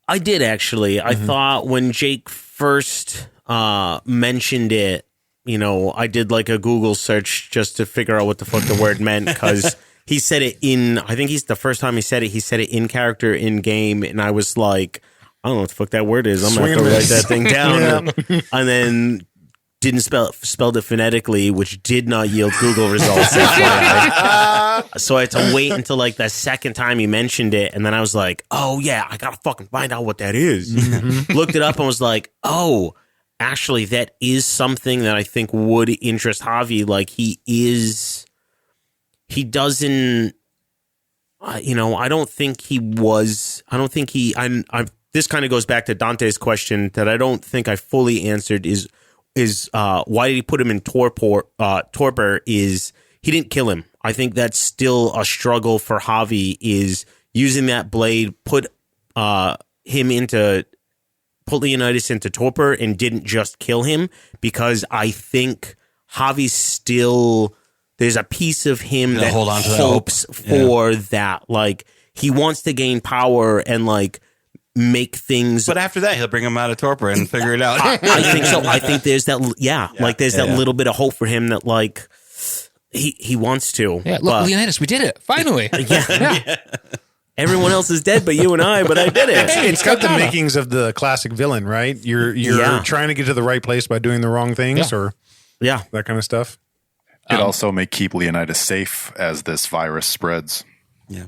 I did actually. I thought when Jake first mentioned it, I did like a Google search just to figure out what the fuck the word meant, because he said it I think the first time he said it in character, in game, and I was like, I don't know what the fuck that word is. I'm going to have to write that thing down. And then didn't spelled it phonetically, which did not yield Google results. So I had to wait until like the second time he mentioned it, and then I was like, oh yeah, I got to fucking find out what that is. Looked it up and was like, oh, actually, that is something that I think would interest Javi. Like he doesn't, I don't think this kind of goes back to Dante's question that I don't think I fully answered is why did he put him in torpor is he didn't kill him. I think that's still a struggle for Javi, is using that blade, put Leonidas into torpor and didn't just kill him, because I think Javi's still, there's a piece of him that hold on to hopes for that. Like he wants to gain power and like make things. But after that, he'll bring him out of torpor and figure it out. I think so. I think there's that. Like there's that little bit of hope for him that like he wants to. Yeah, look, Leonidas, we did it finally. Yeah. Everyone else is dead but you and I, but I did it. It's got the makings of the classic villain, right? You're trying to get to the right place by doing the wrong things, or that kind of stuff. It also may keep Leonidas safe as this virus spreads. Yeah.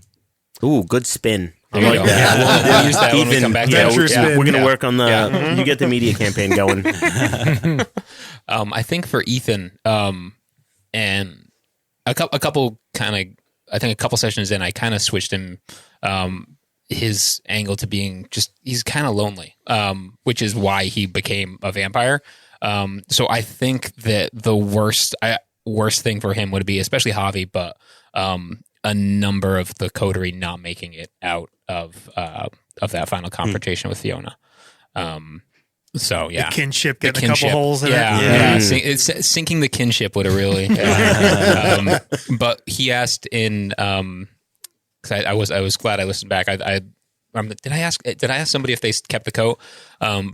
Ooh, good spin. I There you like go. that. Yeah, we'll use that when we come back. Venture spin. We're going to work on the. You get the media campaign going. I think for Ethan, and a couple kind of, I think a couple sessions in, I kind of switched him, his angle to being just, he's kind of lonely, which is why he became a vampire. So I think that the worst thing for him would be, especially Javi, but a number of the coterie not making it out of that final confrontation with Fiona. So yeah, the kinship getting a couple holes in it. Yeah. It's sinking the kinship would have really. But he asked in because I was glad I listened back. Did I ask somebody if they kept the coat?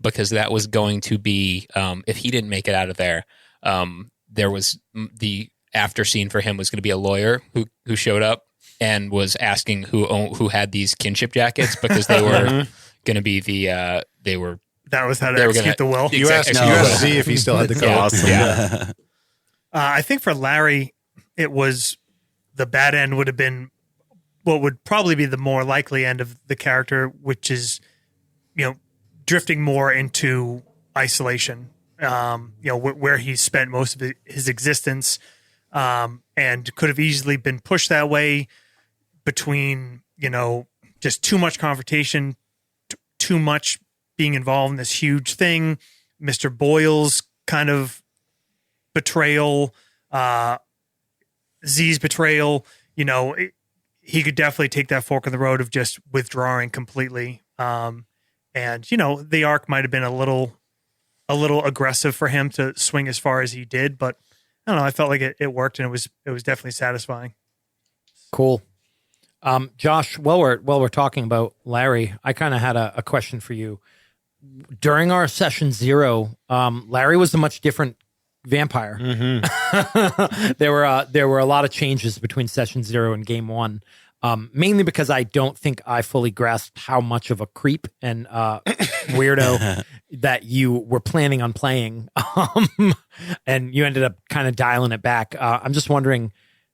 Because that was going to be if he didn't make it out of there. There was the after scene for him was going to be a lawyer who showed up and was asking who had these kinship jackets because they were going to be they were. That was how to execute the will. You asked Z if he still had the coat. Awesome. Yeah. I think for Larry, it was the bad end would have been what would probably be the more likely end of the character, which is, drifting more into isolation, where he spent most of his existence, and could have easily been pushed that way between, just too much confrontation, too much being involved in this huge thing, Mr. Boyle's kind of betrayal, Z's betrayal, he could definitely take that fork in the road of just withdrawing completely. And, the arc might have been a little aggressive for him to swing as far as he did, but I don't know. I felt like it worked and it was definitely satisfying. Cool. Josh, while we're talking about Larry, I kind of had a question for you. During our session 0, Larry was a much different vampire. Mm-hmm. There were a lot of changes between session 0 and game 1, mainly because I don't think I fully grasped how much of a creep and weirdo that you were planning on playing, and you ended up kind of dialing it back. I'm just wondering,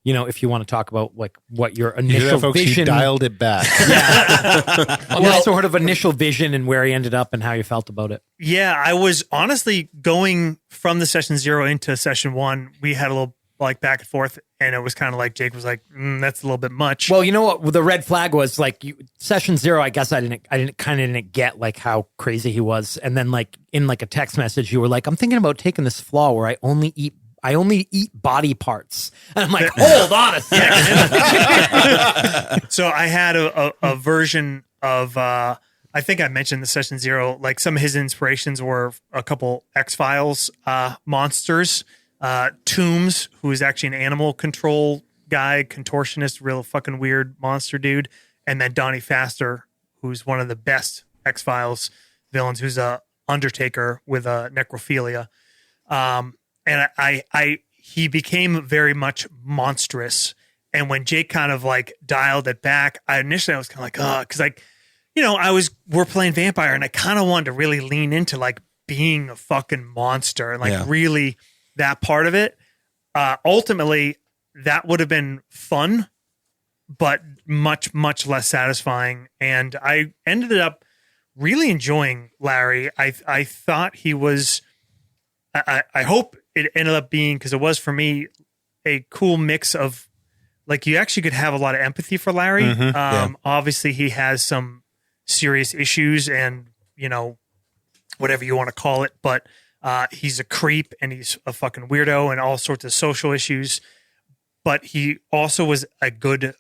if you want to talk about like what your initial vision. He dialed it back. Yeah. What sort of initial vision and where he ended up and how you felt about it. Yeah, I was honestly going from the session 0 into session 1. We had a little like back and forth, and it was kind of like Jake was like, "That's a little bit much." Well, you know what? The red flag was like session 0. I guess I didn't get like how crazy he was, and then like in like a text message, you were like, "I'm thinking about taking this flaw where I only eat body parts." And I'm like, hold on a second. So I had a version of, I think I mentioned the session 0, like some of his inspirations were a couple X-Files monsters, Toombs, who is actually an animal control guy, contortionist, real fucking weird monster dude. And then Donnie Faster, who's one of the best X-Files villains, who's a Undertaker with necrophilia. And he became very much monstrous. And when Jake kind of like dialed it back, I was kind of like, because like, we're playing vampire, and I kind of wanted to really lean into like being a fucking monster and like really that part of it. Ultimately, that would have been fun, but much, much less satisfying. And I ended up really enjoying Larry. I thought he was, I hope it ended up being, because it was for me, a cool mix of like, you actually could have a lot of empathy for Larry. Mm-hmm. Obviously he has some serious issues and, whatever you want to call it, but he's a creep and he's a fucking weirdo and all sorts of social issues, but he also was a good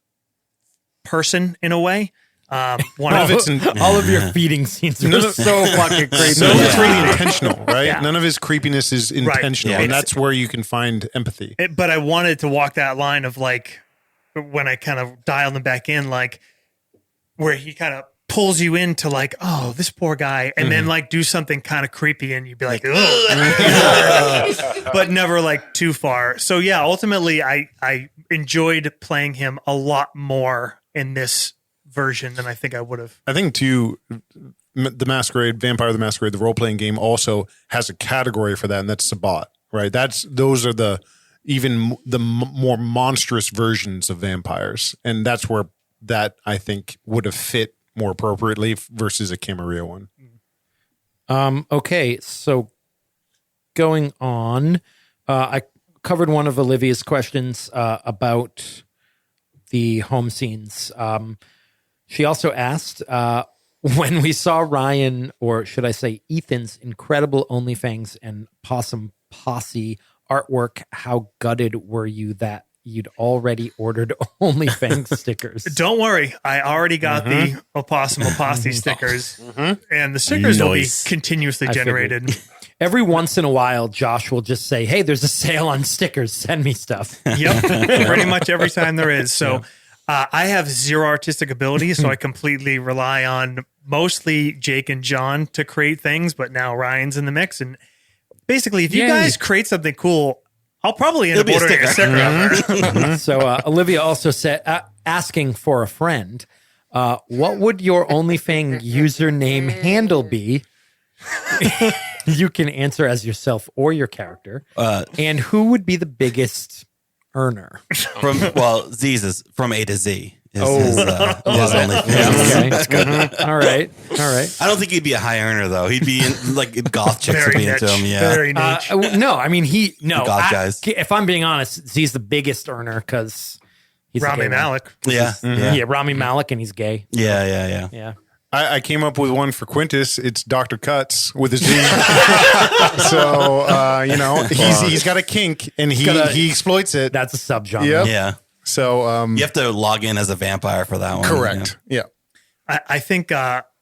person in a way. All of your feeding scenes are so fucking creepy. So it's really intentional, right? Yeah. None of his creepiness is intentional, right. And that's where you can find empathy. But I wanted to walk that line of like, when I kind of dialed him back in, like where he kind of pulls you into like, oh, this poor guy, and then like do something kind of creepy, and you'd be like, but never like too far. So yeah, ultimately, I enjoyed playing him a lot more in this version than I think I would have. I think too, the Masquerade, Vampire the Masquerade, the role-playing game also has a category for that, and that's Sabbat, right? Those are the more monstrous versions of vampires, and that's where that I think would have fit more appropriately versus a Camarilla one. Okay, so going on, I covered one of Olivia's questions about the home scenes. She also asked, when we saw Ryan, or should I say Ethan's incredible OnlyFans and Possum Posse artwork, how gutted were you that you'd already ordered OnlyFans stickers. Don't worry, I already got the opossum opasti stickers, and the stickers will be continuously generated. Every once in a while, Josh will just say, "Hey, there's a sale on stickers. Send me stuff." Yep, pretty much every time there is. So I have zero artistic ability, so I completely rely on mostly Jake and John to create things, but now Ryan's in the mix. And basically, if you guys create something cool, I'll probably end up ordering a sticker out there. So Olivia also said, asking for a friend, what would your OnlyFans username handle be? You can answer as yourself or your character. And who would be the biggest earner? Z's is from A to Z. His OnlyFans. Okay. That's good. All right. I don't think he'd be a high earner though. He'd be in, like goth chicks would be into him. Yeah. Very niche. No, I mean goth guys. If I'm being honest, Z's the biggest earner because he's Rami Malek. Yeah, Rami Malek, and he's gay. Yeah. I came up with one for Quintus. It's Dr. Cuts with a Z. So, he's got a kink and he exploits it. That's a subgenre. Yep. Yeah. So you have to log in as a vampire for that one. Correct. Yeah. I think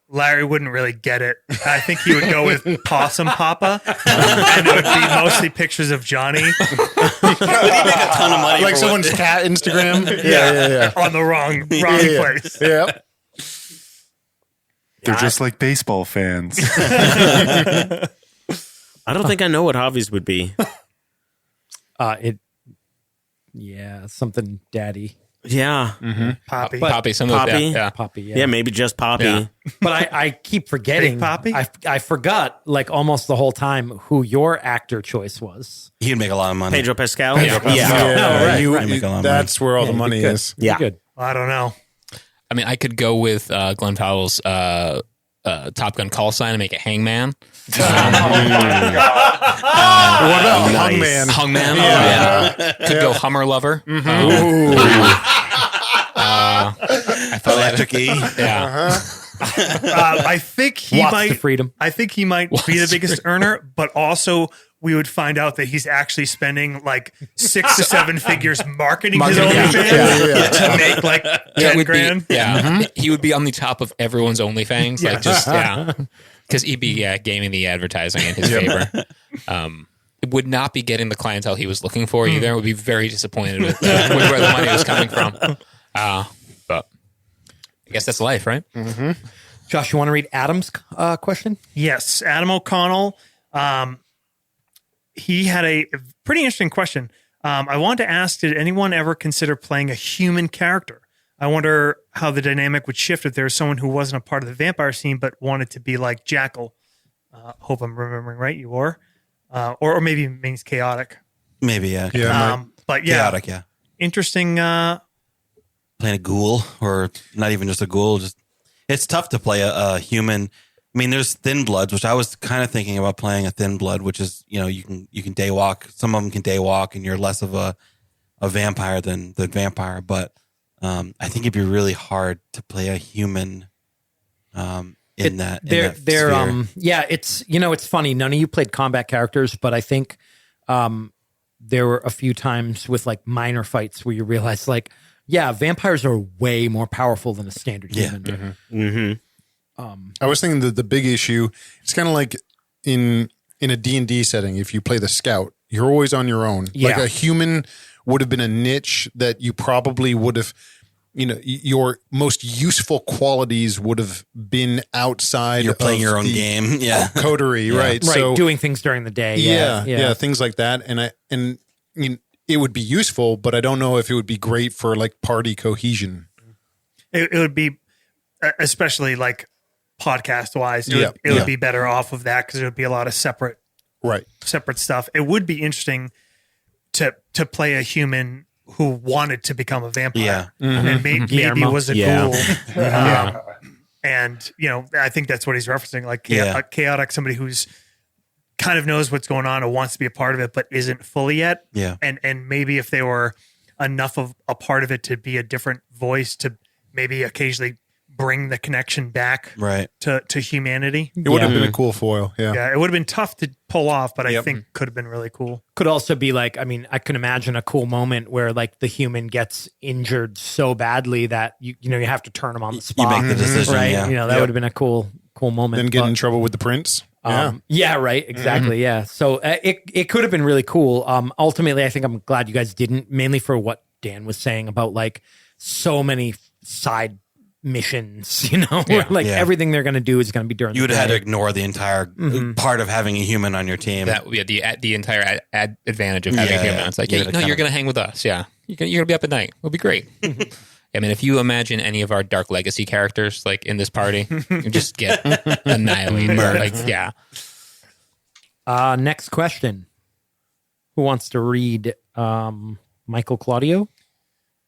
Larry wouldn't really get it. I think he would go with Possum Papa, and it would be mostly pictures of Johnny. But he'd make a ton of money. Like someone's cat Instagram. Yeah. On the wrong place. Yeah. They're just like baseball fans. I don't think I know what Javi's would be. Something daddy. Yeah. Poppy. Poppy, something like that. Yeah. Poppy, Yeah, maybe just Poppy. Yeah. But I keep forgetting. Big Poppy? I forgot like almost the whole time who your actor choice was. He'd make a lot of money. Pedro Pascal? Yeah. That's where all the money Good. is. Yeah. Good. I don't know. I mean, I could go with Glenn Powell's Top Gun call sign and make it Hangman. What about Nice. Hungman? Hungman. Could go Hummer Lover. I thought Electric E. Yeah. I think he Lots might. to freedom. I think he might be the biggest earner, but also we would find out that he's actually spending like 6 to 7 figures marketing his OnlyFans to make like 10 grand. He would be on the top of everyone's OnlyFans. Like just because he'd be gaming the advertising in his favor. It would not be getting the clientele he was looking for either. It would be very disappointed with where the money was coming from. But I guess that's life, right? Josh, you want to read Adam's question? Yes, Adam O'Connell. He had a pretty interesting question. I wanted to ask, did anyone ever consider playing a human character? I wonder how the dynamic would shift if there was someone who wasn't a part of the vampire scene but wanted to be like Jackal. Hope I'm remembering right. You were, or maybe it means chaotic. Maybe, yeah. But yeah, Chaotic, yeah. interesting. Playing a ghoul, or not even just a ghoul. It's tough to play a human. I mean, there's thin bloods, which I was kind of thinking about playing a thin blood, which is, you can day walk. Some of them can day walk, and you're less of a vampire than the vampire. But I think it'd be really hard to play a human in that sphere. It's funny. None of you played combat characters, but I think there were a few times with like minor fights where you realize like, vampires are way more powerful than a standard human. I was thinking that the big issue, it's kind of like in a D&D setting, if you play the scout, you're always on your own. Yeah. Like a human would have been a niche that you probably would have, your most useful qualities would have been outside. You're playing of your own the game. Yeah. Coterie, right? Right, So, doing things during the day. yeah, things like that. And it would be useful, but I don't know if it would be great for like party cohesion. It would be, especially like podcast wise, it would be better off of that because there would be a lot of separate stuff. It would be interesting to play a human who wanted to become a vampire, and maybe was a ghoul. And I think that's what he's referencing, like chaotic, somebody who's kind of knows what's going on and wants to be a part of it, but isn't fully yet. Yeah. And maybe if they were enough of a part of it to be a different voice, to maybe occasionally bring the connection back Right. to humanity. It would have been a cool foil. Yeah. Yeah, it would have been tough to pull off, but I think could have been really cool. Could also be like, I mean, I can imagine a cool moment where like the human gets injured so badly that you have to turn him on the spot. You make the decision, right? yeah. That would have been a cool moment. Then get in trouble with the prince. Yeah, right. Exactly. Yeah. So it could have been really cool. Ultimately, I think I'm glad you guys didn't, mainly for what Dan was saying about like so many side missions, where like everything they're going to do is going to be during You would the have had day. to ignore the entire part of having a human on your team. That would be the entire advantage of having a human. It's like, You hey, gotta you're kinda- going to hang with us. Yeah. You're going to be up at night. It'll be great. I mean, if you imagine any of our Dark Legacy characters like in this party, you just get annihilated. Like, yeah. Next question. Who wants to read Michael Claudio?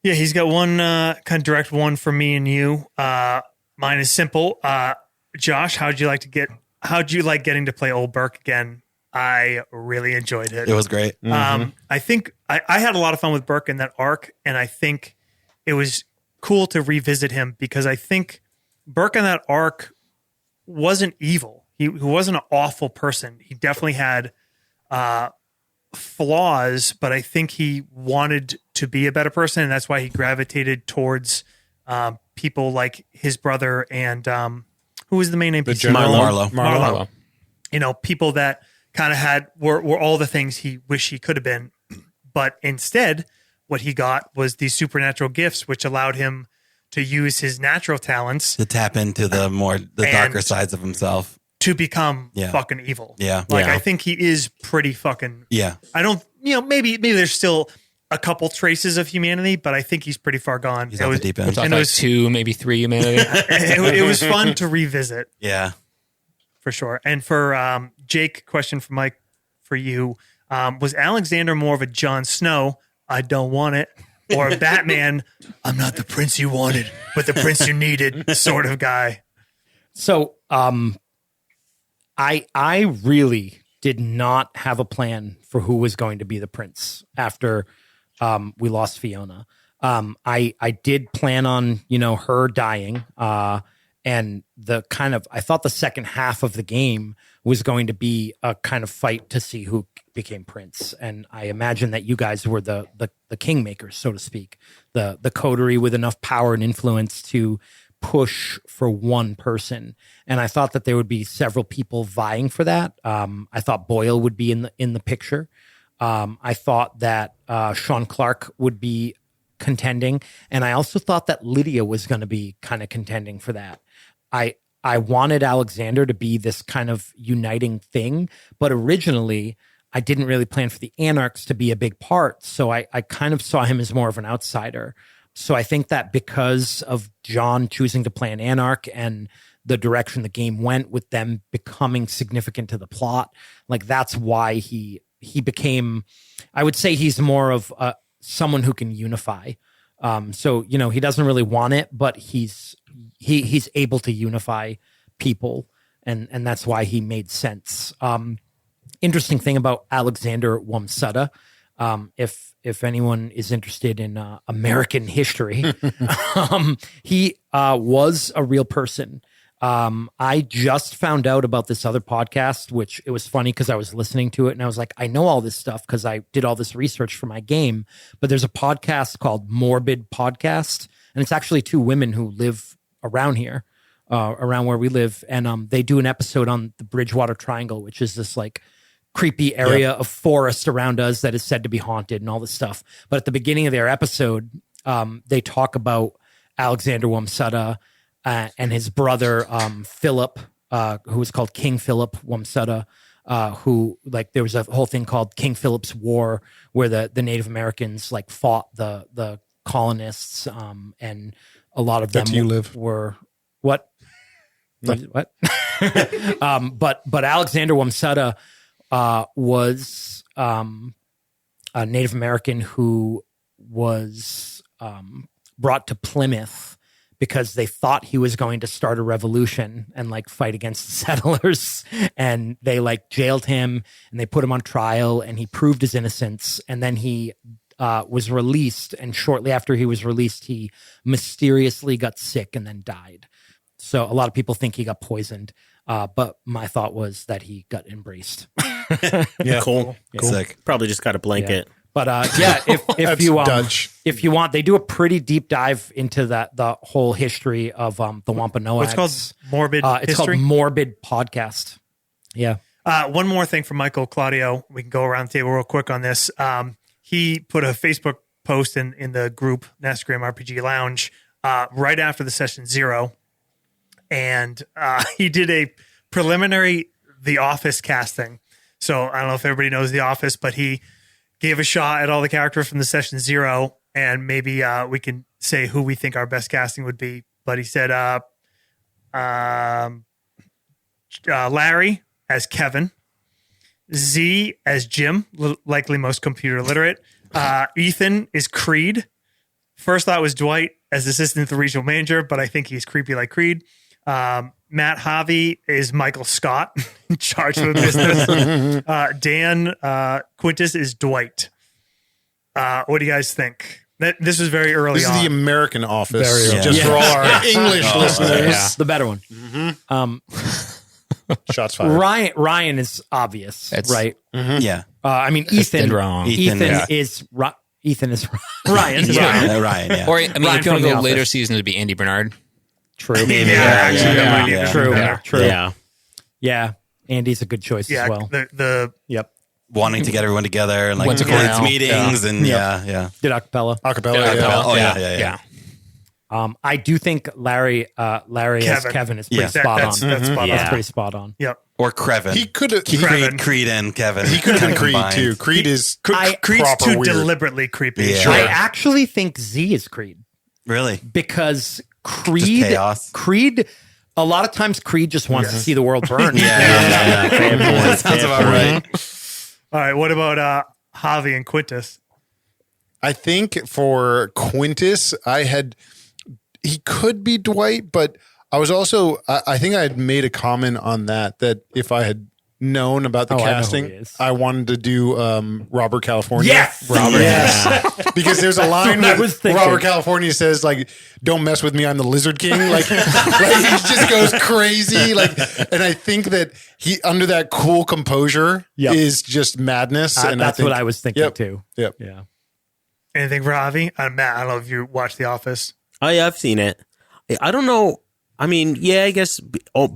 Yeah, he's got one kind of direct one for me and you. Mine is simple. Josh, how'd you like getting to play Old Burke again? I really enjoyed it. It was great. I think I had a lot of fun with Burke in that arc, and I think it was cool to revisit him because I think Burke in that arc wasn't evil. He wasn't an awful person. He definitely had flaws, but I think he wanted to be a better person, and that's why he gravitated towards people like his brother and who was the main NPC? Marlo. People that kind of were all the things he wished he could have been, but instead, what he got was these supernatural gifts, which allowed him to use his natural talents To tap into the darker sides of himself. to become Yeah. fucking evil. Yeah. I think he is pretty fucking. Yeah. I don't. Maybe there's still a couple traces of humanity, but I think he's pretty far gone. He's out the deep end. Talking And it like was- 2, maybe 3 humanity. it was fun to revisit Yeah. for sure. And for Jake, question for Mike, for you, was Alexander more of a Jon Snow? I don't want it. Or a Batman, I'm not the prince you wanted, but the prince you needed sort of guy. So, I really did not have a plan for who was going to be the prince after we lost Fiona. I did plan on, her dying. And I thought the second half of the game was going to be a kind of fight to see who became prince. And I imagine that you guys were the kingmakers, so to speak, the coterie with enough power and influence to push for one person. And I thought that there would be several people vying for that. I thought Boyle would be in the picture. I thought that Sean Clark would be contending. And I also thought that Lydia was going to be kind of contending for that. I wanted Alexander to be this kind of uniting thing, but originally I didn't really plan for the Anarchs to be a big part. So I kind of saw him as more of an outsider. So I think that because of John choosing to play an Anarch and the direction the game went with them becoming significant to the plot, like that's why he became, I would say he's more of someone who can unify. So, he doesn't really want it, but he's able to unify people. And that's why he made sense. Interesting thing about Alexander Wamsutta, if anyone is interested in American history, he was a real person. I just found out about this other podcast, which it was funny because I was listening to it and I was like, I know all this stuff because I did all this research for my game. But there's a podcast called Morbid Podcast, and it's actually 2 women who live around here, around where we live, and they do an episode on the Bridgewater Triangle, which is this like creepy area of forest around us that is said to be haunted and all this stuff. But at the beginning of their episode, they talk about Alexander Wamsutta and his brother, Philip, who was called King Philip Wamsutta, who like there was a whole thing called King Philip's War where the Native Americans like fought the colonists, and a lot of them were what? What? But Alexander Wamsutta was a Native American who was brought to Plymouth because they thought he was going to start a revolution and like fight against the settlers, and they like jailed him and they put him on trial and he proved his innocence, and then he was released, and shortly after he was released, he mysteriously got sick and then died. So a lot of people think he got poisoned, but my thought was that he got embraced. Yeah, cool. Sick. Probably just got a blanket. But if you Dutch. if you want, they do a pretty deep dive into the whole history of the Wampanoags. What's called Morbid It's History? called Morbid Podcast. Yeah. One more thing from Michael Claudio. We can go around the table real quick on this. He put a Facebook post in the group Nastagram RPG Lounge right after the session 0, and he did a preliminary The Office casting. So I don't know if everybody knows The Office, but he gave a shot at all the characters from the session 0, and maybe we can say who we think our best casting would be. But he said Larry as Kevin, Z as Jim, likely most computer literate. Ethan is Creed. First thought was Dwight as assistant to the regional manager, but I think he's creepy like Creed. Matt Harvey is Michael Scott, in charge of the business. Dan Quintus is Dwight. What do you guys think? This was very early This on. is the American Office, Very just for all our English listeners. Yeah. The better one. Shots fired. Ryan is obvious, It's- right? Yeah. I mean, Ethan. dead wrong. Ethan yeah. is Ethan is Ryan. Yeah. Ryan. Yeah. Or I mean, Ryan if you want from to go The later Office. season, it'd be Andy Bernard. True. actually, that might yeah. be True. better. True. Yeah. Yeah. Andy's a good choice Yeah, as well. the Yep. Wanting to get everyone together and like Went to kids Cornell. meetings and yeah. Did acapella. Acapella, yeah. Oh yeah. I do think Larry as Kevin is pretty Yeah. spot that's on. spot on. That's pretty spot on. Yep. Or Krevin. He could have. Krevin. Creed and Kevin. He could have been Creed Combined. too. Creed is Creed's proper too weird. deliberately creepy. Yeah. Sure. I actually think Z is Creed Really? because Creed, chaos. a lot of times Creed just wants to see the world burn. That sounds about right. All right. What about Javi and Quintus? I think for Quintus, he could be Dwight, but I was also, I think I had made a comment on that if I had known about the Oh, I know who casting, he is. I wanted to do Robert California. Yes! Robert. Yes. Because there's a line what I where was thinking. Robert California says, like, don't mess with me, I'm the Lizard King. Like he just goes crazy. And I think that he, under that cool composure, Yep. is just madness. And That's what I was thinking Yep. too. Yep. Yeah. Anything for Javi? Matt, I don't know if you watched The Office. Oh yeah, I've seen it. I don't know. I mean, yeah, I guess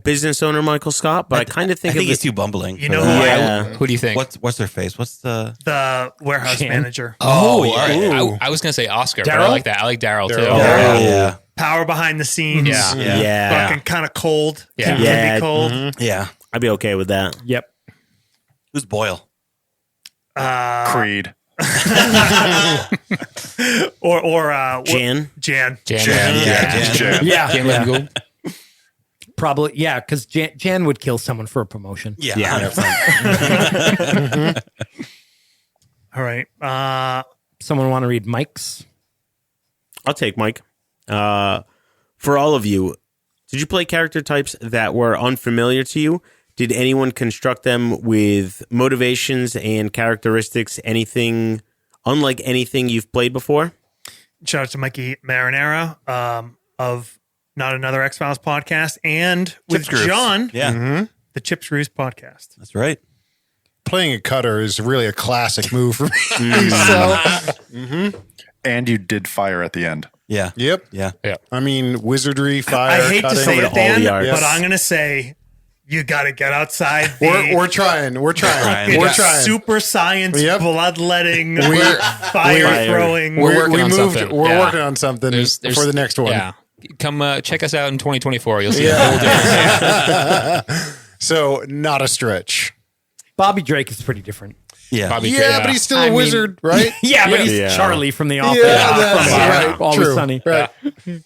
business owner Michael Scott, but I kind of think I think of he's it. too bumbling. You for know that. who Who do you think? What's their face? What's the the warehouse Chan. manager. Oh, yeah. yeah. I was going to say Oscar, but I Daryl? like that. I like Daryl too. Daryl. Yeah. Power behind the scenes. Yeah. Yeah, Fucking kind of cold. Yeah. Can Yeah. be cold. Yeah. I'd be okay with that. Yep. Who's Boyle? Creed. Or Jan. Jan. Jan. Jan. Yeah. Jan let him go. Probably. Yeah. Because Jan would kill someone for a promotion. Yeah. Yeah. 100%. All right. Someone want to read Mike's? I'll take Mike. For all of you, did you play character types that were unfamiliar to you? Did anyone construct them with motivations and characteristics, anything unlike anything you've played before? Shout out to Mikey Marinara of Not Another X-Files podcast and with Chips Grooves. John, Yeah. the Chips Grooves podcast. That's right. Playing a cutter is really a classic move for me. So, And you did fire at the end. Yeah. yep. Yeah. I mean, wizardry, fire, I hate to cutting. say it, all the Dan, art. but Yes. I'm going to say you got to get outside the We're trying. We're trying. Trying. We're Yeah. trying. super science, Yep. bloodletting, We're- fire throwing. We're working on something. We're Yeah. working on something There's- for the next one. Yeah. Come check us out in 2024. You'll see a whole difference. So not a stretch. Bobby Drake is pretty different. Yeah. Bobby Yeah, Drake, but he's still I a mean- wizard, right? Yeah, but he's Yeah. Charlie from The Office. Yeah, that's from right. Always True. Sunny. Right. I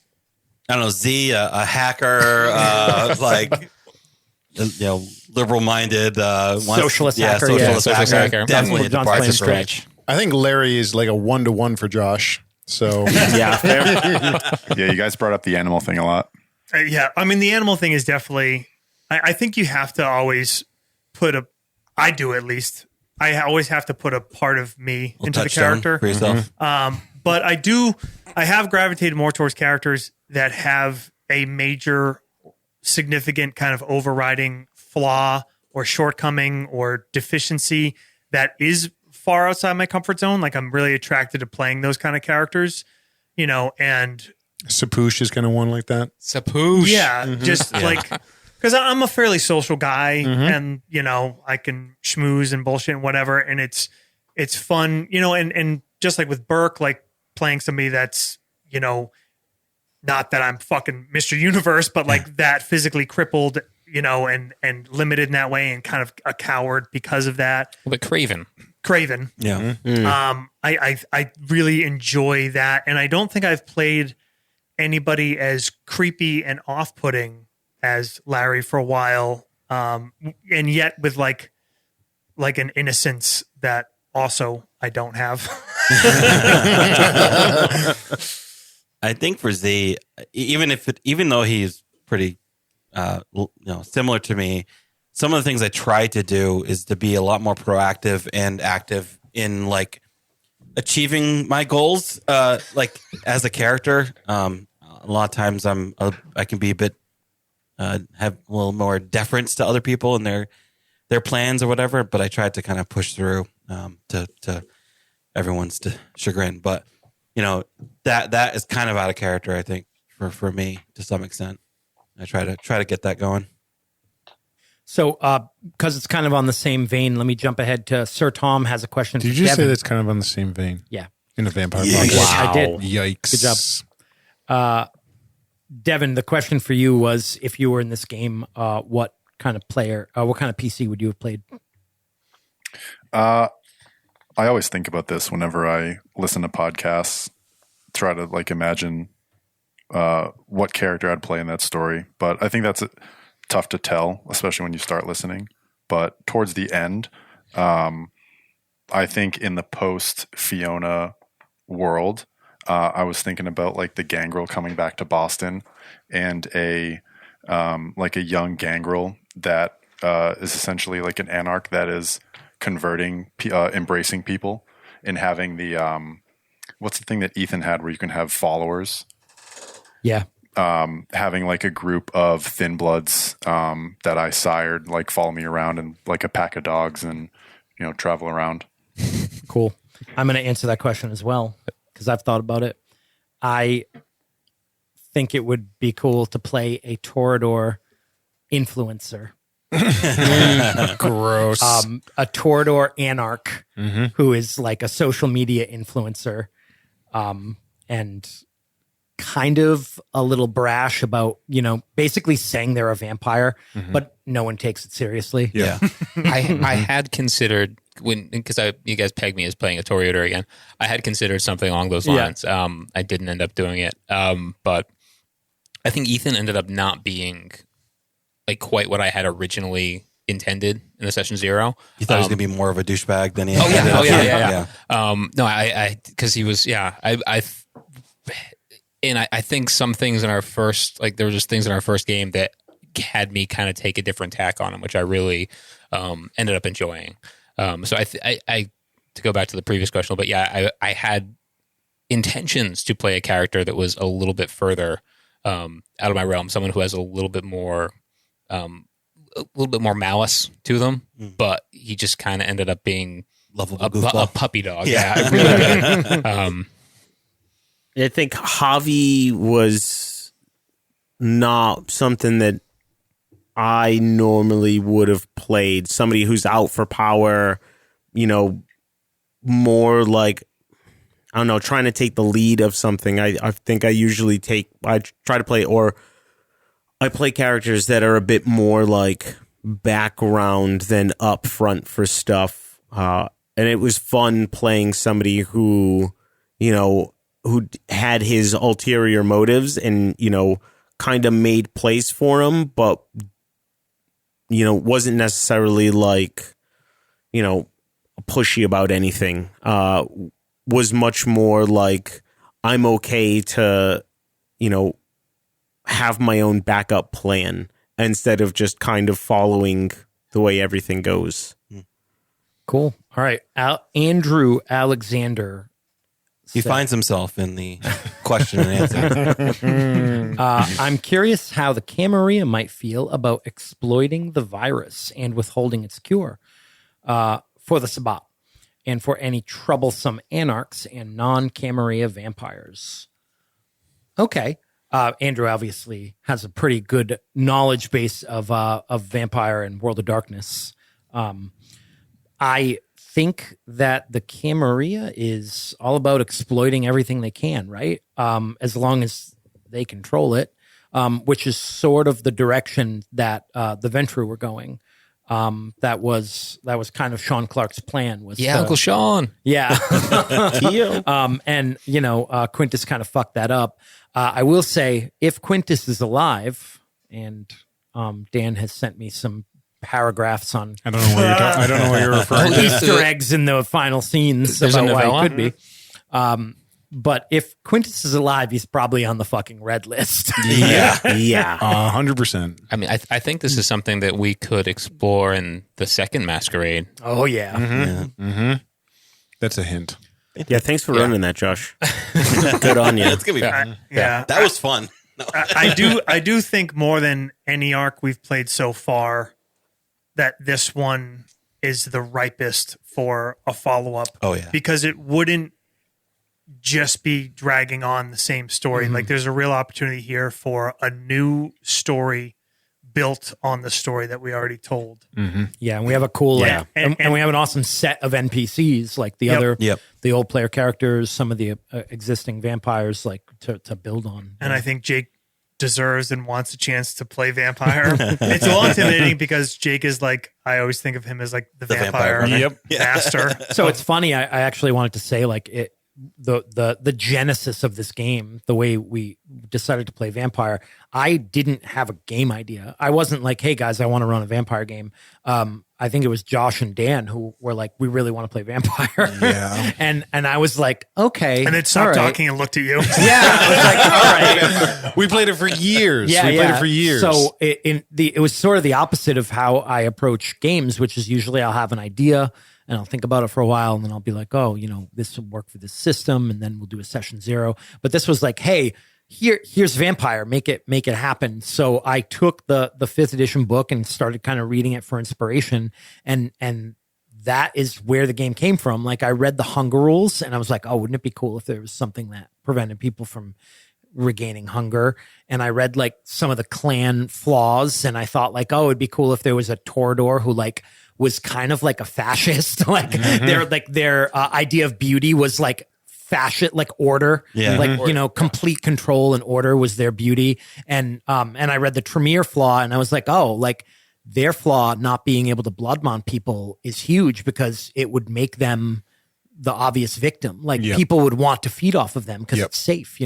don't know, Z, a hacker, like, liberal-minded. Socialist hacker, Socialist Socialist hacker. hacker. Definitely a John's departure playing from stretch. I think Larry is like a 1-to-1 for Josh. So Yeah, fair. Yeah, you guys brought up the animal thing a lot. Yeah, I mean, the animal thing is definitely, I think you have to always I do at least, I always have to put a part of me into the touchstone character for yourself. But I have gravitated more towards characters that have a major, significant kind of overriding flaw or shortcoming or deficiency that is far outside my comfort zone. Like I'm really attracted to playing those kind of characters, and Sapoosh is kind of one like that. Sapoosh. yeah, just like, because I'm a fairly social guy and, I can schmooze and bullshit and whatever. And it's fun, and just like with Burke, like playing somebody that's, not that I'm fucking Mr. Universe, but like that physically crippled, and limited in that way and kind of a coward because of that. But Craven. Yeah. I really enjoy that. And I don't think I've played anybody as creepy and off-putting as Larry for a while. And yet with like an innocence that also I don't have. I think for Z, even though he's pretty, similar to me, some of the things I try to do is to be a lot more proactive and active in like achieving my goals. Like as a character, a lot of times I can be a bit, have a little more deference to other people and their plans or whatever. But I try to kind of push through to everyone's chagrin. But that is kind of out of character, I think, for me to some extent. I try to get that going. So, because it's kind of on the same vein, let me jump ahead to Sir Tom has a question. Did for you Devin. say that's kind of on the same vein? Yeah. In a vampire Yes. podcast? I did. Yikes. Good job. Devin, the question for you was, if you were in this game, what kind of PC would you have played? I always think about this whenever I listen to podcasts, try to like imagine what character I'd play in that story. But I think that's tough to tell, especially when you start listening. But towards the end, I think in the post Fiona world, I was thinking about like the Gangrel coming back to Boston and a young Gangrel that is essentially like an anarch that is converting, embracing people and having the, what's the thing that Ethan had where you can have followers? Yeah. Having like a group of thin bloods that I sired, like follow me around and like a pack of dogs and, travel around. Cool. I'm going to answer that question as well because I've thought about it. I think it would be cool to play a Toreador influencer. Gross. A Toreador anarch who is like a social media influencer and kind of a little brash about, basically saying they're a vampire, but no one takes it seriously. Yeah. I had considered because you guys pegged me as playing a Toreador again. I had considered something along those lines. I didn't end up doing it. But I think Ethan ended up not being like quite what I had originally intended in the session 0. You thought he was going to be more of a douchebag than he Oh ended up being. yeah. No, I because he was, I think some things in our first, like there were just things in our first game that had me kind of take a different tack on him, which I really ended up enjoying. So I to go back to the previous question, but yeah, I had intentions to play a character that was a little bit further out of my realm, someone who has a little bit more malice to them, but he just kind of ended up being a puppy dog. Yeah, I really did. I think Javi was not something that I normally would have played. Somebody who's out for power, more like, I don't know, trying to take the lead of something. I think I try to play, or I play characters that are a bit more like background than up front for stuff. And it was fun playing somebody who had his ulterior motives and, kind of made place for him, but, wasn't necessarily like, pushy about anything. Was much more like, I'm okay to, have my own backup plan instead of just kind of following the way everything goes. Cool. All right. Andrew Alexander. He finds himself in the question and answer. I'm curious how the Camarilla might feel about exploiting the virus and withholding its cure for the Sabbat and for any troublesome anarchs and non-Camarilla vampires. Okay. Andrew obviously has a pretty good knowledge base of Vampire and World of Darkness. I think that the Camarilla is all about exploiting everything they can, right? As long as they control it, which is sort of the direction that the Ventru were going. That was kind of Sean Clark's plan. Was Uncle Sean. Yeah. And Quintus kind of fucked that up. I will say, if Quintus is alive, and Dan has sent me some paragraphs on I don't know what you're referring to. Easter eggs in the final scenes There's about a why novella? it could be. But if Quintus is alive, he's probably on the fucking red list. Yeah. 100%. I mean, I think this is something that we could explore in the second Masquerade. Oh yeah. That's a hint. Yeah, thanks for running that, Josh. Good on you. It's gonna be fun. Yeah. That was fun. I do think more than any arc we've played so far that this one is the ripest for a follow-up. Oh, yeah. Because it wouldn't just be dragging on the same story. Like there's a real opportunity here for a new story built on the story that we already told. Yeah, and we have a cool Yeah. and we have an awesome set of NPCs, like the other Yep. the old player characters, some of the existing vampires, like to build on. And I think Jake deserves and wants a chance to play vampire. It's a little intimidating because Jake is like, I always think of him as like the vampire vampire. master. So it's funny. I actually wanted to say like the genesis of this game, the way we decided to play vampire. I didn't have a game idea. I wasn't like, hey guys, I want to run a vampire game. I think it was Josh and Dan who were like, we really want to play vampire. Yeah. and I was like, okay. And then stopped all right. talking and looked at you. Yeah. I was like, all right. We played it for years. Yeah, we played it for years. So it was sort of the opposite of how I approach games, which is usually I'll have an idea and I'll think about it for a while and then I'll be like, oh, this will work for this system, and then we'll do a session 0. But this was like, hey, here's Vampire, make it happen. So I took the 5th edition book and started kind of reading it for inspiration, and that is where the game came from. Like I read the hunger rules and I was like, oh, wouldn't it be cool if there was something that prevented people from regaining hunger? And I read like some of the clan flaws and I thought like, oh, it'd be cool if there was a Toreador who like was kind of like a fascist. Like their idea of beauty was like fascist, like order, complete control and order was their beauty. And I read the Tremere flaw and I was like, oh, like their flaw not being able to bloodmount people is huge because it would make them the obvious victim. Like people would want to feed off of them because it's safe,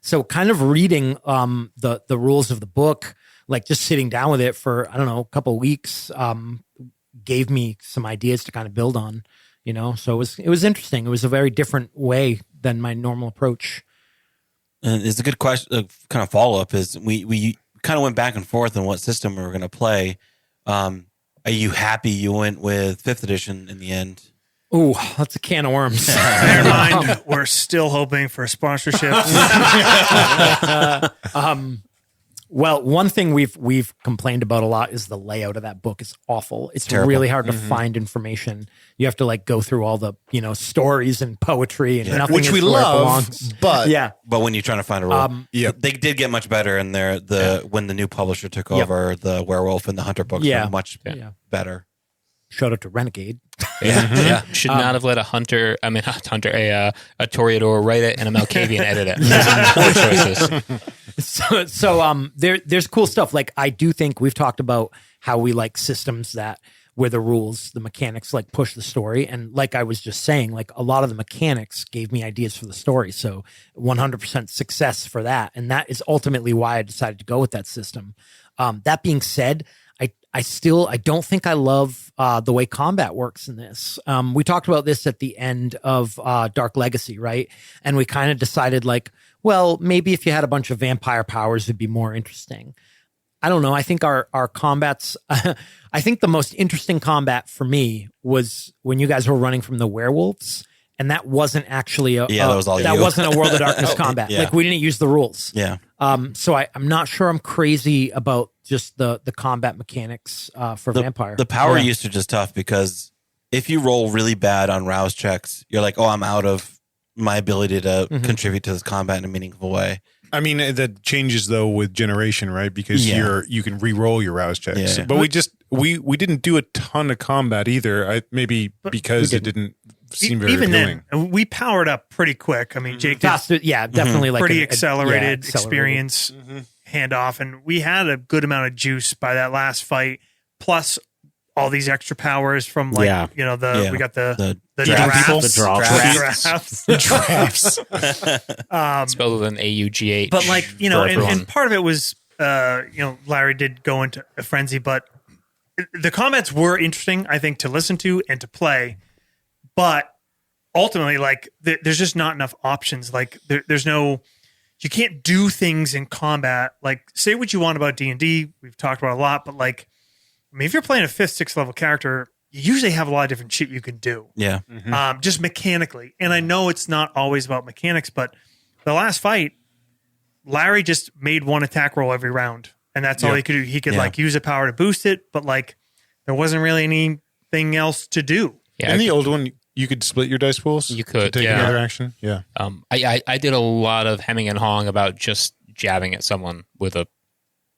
So kind of reading the rules of the book, like just sitting down with it for, I don't know, a couple of weeks, gave me some ideas to kind of build on, So it was interesting. It was a very different way than my normal approach. And it's a good question. Kind of follow up is we kind of went back and forth on what system we were going to play. Are you happy you went with 5th edition in the end? Oh, that's a can of worms. Bear in mind, we're still hoping for sponsorships. Well, one thing we've complained about a lot is the layout of that book is awful. It's terrible. really hard to find information. You have to like go through all the stories and poetry and nothing which is we where it love, belongs. but Yeah, But when you're trying to find a rule, they did get much better in when the new publisher took over, the werewolf and the hunter books were much better. shout out to Renegade. Should not have let a Toreador write it and a Malkavian edit it. Poor choices. So there's cool stuff. Like I do think we've talked about how we like systems that where the rules, the mechanics like push the story. And like I was just saying, like a lot of the mechanics gave me ideas for the story. So 100% success for that. And that is ultimately why I decided to go with that system. That being said, I don't think I love the way combat works in this. We talked about this at the end of Dark Legacy, right? And we kind of decided like, well, maybe if you had a bunch of vampire powers, it'd be more interesting. I don't know. I think our combats. I think the most interesting combat for me was when you guys were running from the werewolves, and that wasn't actually that was all that you. wasn't a World of Darkness combat. Yeah. Like we didn't use the rules. Yeah. So I'm not sure I'm crazy about just the combat mechanics for Vampire. The power usage is tough because if you roll really bad on rouse checks, you're like, oh, I'm out of my ability to contribute to this combat in a meaningful way. I mean, that changes though with generation, right? Because you can re-roll your rouse checks. Yeah. But we didn't do a ton of combat either. Maybe because it didn't seem very even appealing. then, we powered up pretty quick. I mean, Jake did Faster, definitely like pretty a accelerated accelerated. experience handoff, and we had a good amount of juice by that last fight. Plus all these extra powers from we got the drafts. drafts. Spelled with an AUGH. But for everyone. and part of it was Larry did go into a frenzy, but the comments were interesting, I think, to listen to and to play. But ultimately, there's just not enough options. There's no, you can't do things in combat. Say what you want about D&D. We've talked about it a lot, but if you're playing a 5th, 6th level character, you usually have a lot of different shit you can do. Yeah. Just mechanically. And I know it's not always about mechanics, but the last fight, Larry just made one attack roll every round. And that's all he could do. He could use a power to boost it, but there wasn't really anything else to do. Yeah, In the old one, you could split your dice pools. You could, to take yeah. another action. Yeah. I did a lot of hemming and hawing about just jabbing at someone with a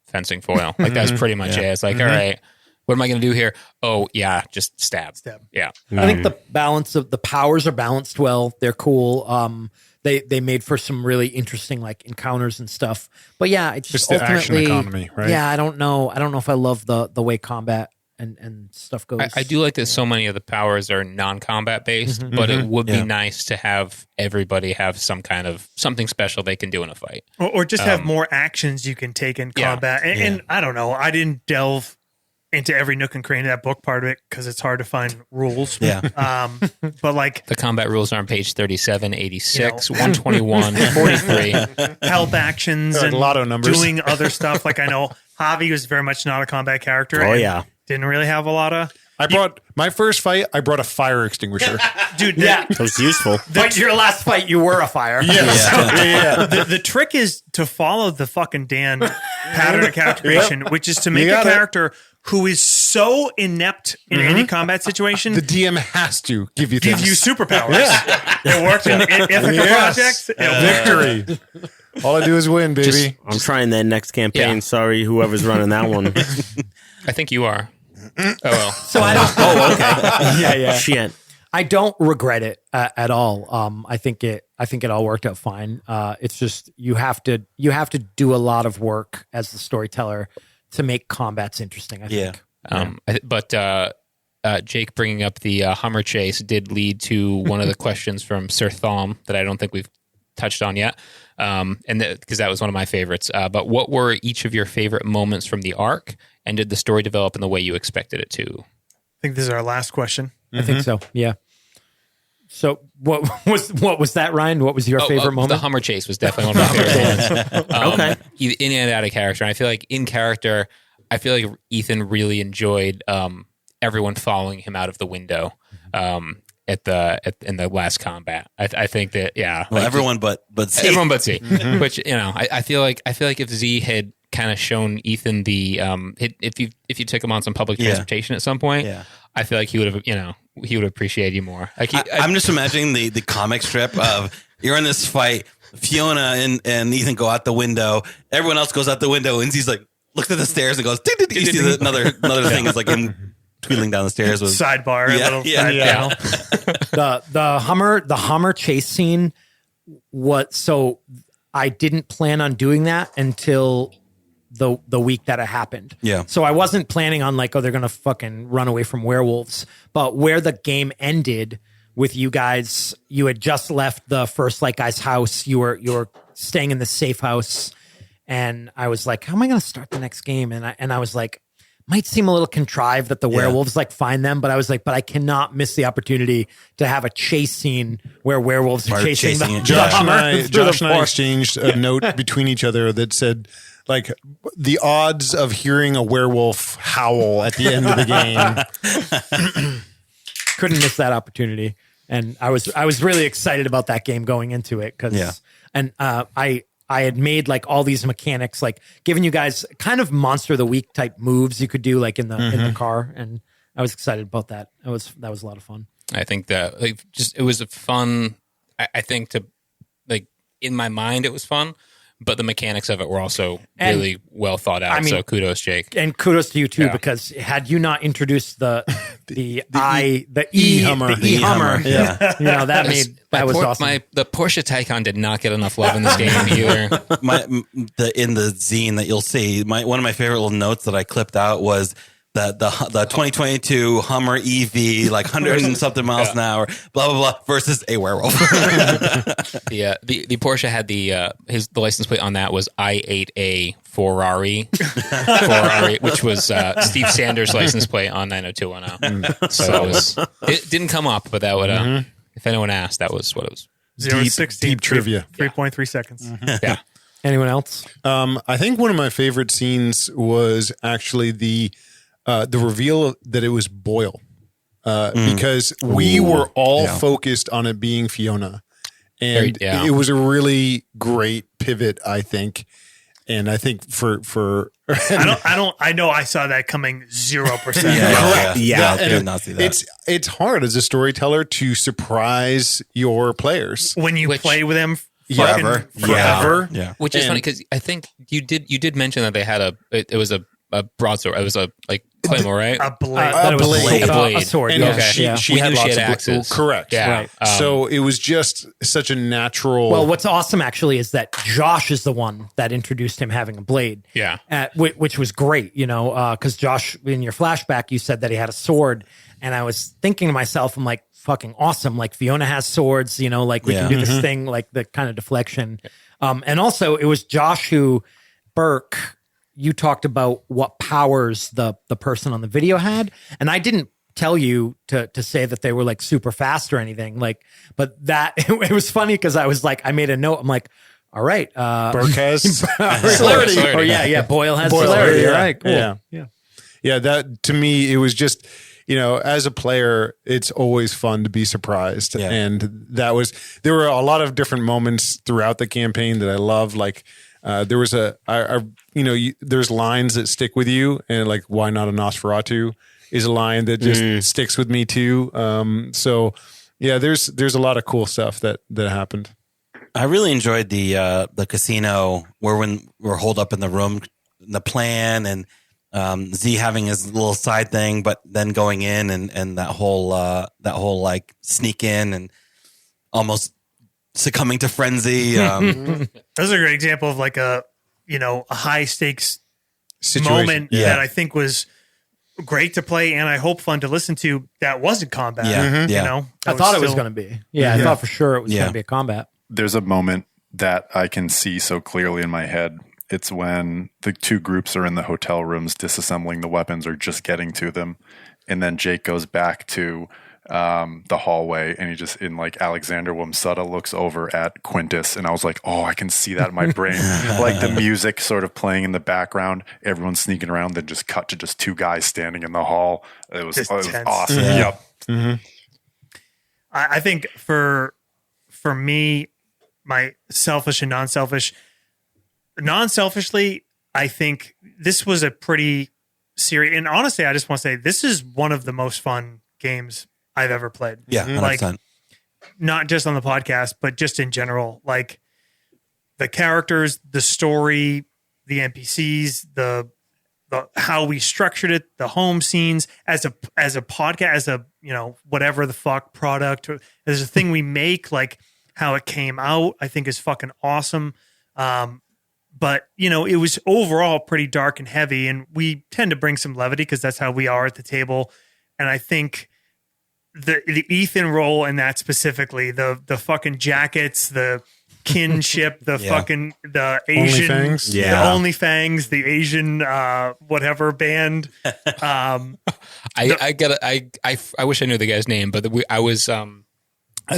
fencing foil. That's pretty much it. It's all right, what am I going to do here? Oh yeah, just stab. Yeah. I think the balance of the powers are balanced well. They're cool. They made for some really interesting encounters and stuff. But yeah, it's Just the action ultimately economy, right? Yeah, I don't know if I love the way combat and stuff goes. I do like that so many of the powers are non-combat based, but it would be nice to have everybody have something special they can do in a fight. Or just have more actions you can take in combat. And I don't know. I didn't delve into every nook and cranny of that book part of it because it's hard to find rules. Yeah. But the combat rules are on page 37, 86, 121, 43. Help actions and lotto numbers. doing other stuff. I know Javi was very much not a combat character. Oh, and yeah. Didn't really have a lot of... I brought my first fight. I brought a fire extinguisher. Dude, It was useful. But your last fight, you were a fire. The trick is to follow the fucking Dan pattern of character creation, which is to make a character who is so inept in any combat situation. The DM has to give you things. Superpowers. It worked in Ithaca projects. Victory. All I do is win, baby. I'm trying that next campaign. Yeah. Sorry, whoever's running that one. I think you are. Oh well. So I don't. Oh, okay. yeah. Shit. I don't regret it at all. I think it all worked out fine. It's just you have to do a lot of work as the storyteller to make combats interesting. I think. But Jake bringing up the Hummer chase did lead to one of the questions from Sir Thom that I don't think we've touched on yet, and because that was one of my favorites. But what were each of your favorite moments from the arc, and did the story develop in the way you expected it to? I think this is our last question. I think so. Yeah. So what was that, Ryan? What was your favorite moment? The Hummer chase was definitely one of my favorite moments. Okay. In and out of character. And I feel like in character, Ethan really enjoyed everyone following him out of the window in the last combat. I think that everyone but Z. Everyone but Z. Which I feel like if Z had kind of shown Ethan the if you took him on some public transportation at some point, I feel like he would have appreciated you more. I'm just imagining the comic strip of you're in this fight, Fiona and Ethan go out the window, everyone else goes out the window, and Z's like looks at the stairs and goes, ding, ding, ding. You see another thing is like him tweedling down the stairs with sidebar, a little side panel. The Hummer chase scene. So I didn't plan on doing that until the week that it happened. Yeah. So I wasn't planning on they're gonna fucking run away from werewolves. But where the game ended with you guys, you had just left the first guy's house. You were staying in the safe house, and I was like, how am I gonna start the next game? And I was like, might seem a little contrived that the werewolves find them, but I was like, but I cannot miss the opportunity to have a chase scene where werewolves are chasing the Josh and Hummer. I exchanged a note between each other that said, like the odds of hearing a werewolf howl at the end of the game. Couldn't miss that opportunity. And I was really excited about that game going into it because I had made like all these mechanics, like giving you guys kind of monster of the week type moves you could do like in the car, and I was excited about that. That was a lot of fun. I think that it was a fun. I think to like in my mind it was fun, but the mechanics of it were also really well thought out. So kudos, Jake, and kudos to you too, because had you not introduced the E-Hummer, that was awesome. The Porsche Taycan did not get enough love in this game either. In the zine that you'll see, one of my favorite little notes that I clipped out was the 2022 Hummer EV, like 100 and something miles an hour, blah blah blah, versus a werewolf. The Porsche had the license plate on that was I8A Ferrari, which was Steve Sanders' license plate on 90210. So it didn't come up, but that would if anyone asked, that was what it was. 0-16, deep trivia. 3.3 seconds. Yeah. Anyone else? I think one of my favorite scenes was actually the reveal that it was Boyle, because we were all focused on it being Fiona, and it was a really great pivot, I think. And I think for I know I saw that coming 0%. I did not see that. It's hard as a storyteller to surprise your players when you play with them forever. Yeah. Which is funny because I think you did mention that they had it was a broadsword. It was a claymore, right? A blade. A blade. A sword. And Okay. she We had knew she lots had of axes. Correct. Yeah. Right. So it was just such a natural. Well, what's awesome actually is that Josh is the one that introduced him having a blade. Yeah. Which was great, because Josh, in your flashback, you said that he had a sword. And I was thinking to myself, I'm like, fucking awesome. Like Fiona has swords, like we can do this thing, like the kind of deflection. And also it was Josh Burke, you talked about what powers the person on the video had. And I didn't tell you to say that they were like super fast or anything, but that it was funny because I was like, I made a note. I'm like, all right, Burke has Celerity. Or Boyle has celerity. Yeah. All right, cool. Yeah. That to me, it was just, as a player, it's always fun to be surprised. Yeah. And there were a lot of different moments throughout the campaign that I love. Like, there was there's lines that stick with you, and like, why not a Nosferatu is a line that just sticks with me too. So yeah, there's a lot of cool stuff that happened. I really enjoyed the casino when we're holed up in the room, the plan, and Z having his little side thing, but then going in and that whole like sneak in and almost succumbing to frenzy. That's a great example of like a high stakes Situation. moment that I think was great to play and I hope fun to listen to. That wasn't combat. I thought it was going to be. I thought for sure it was going to be a combat. There's a moment that I can see so clearly in my head. It's when the two groups are in the hotel rooms disassembling the weapons or just getting to them. And then Jake goes back to the hallway and he just in like Alexander Wamsutta looks over at Quintus, and I was like, oh, I can see that in my brain. Like the music sort of playing in the background, everyone's sneaking around, then just cut to just two guys standing in the hall. It was awesome. Yeah. Yep. Mm-hmm. I think for me, my selfish and non-selfishly, I think this was a pretty serious, and honestly, I just want to say this is one of the most fun games I've ever played. Yeah, 100%. Like, not just on the podcast, but just in general. Like the characters, the story, the NPCs, the how we structured it, the home scenes as a podcast, as a whatever the fuck product, as a thing we make, like how it came out, I think is fucking awesome. But it was overall pretty dark and heavy, and we tend to bring some levity because that's how we are at the table. And I think the Ethan role in that specifically, the fucking jackets, the kinship, the fucking the Asian, the OnlyFangs, the Asian whatever band. I wish I knew the guy's name, but I was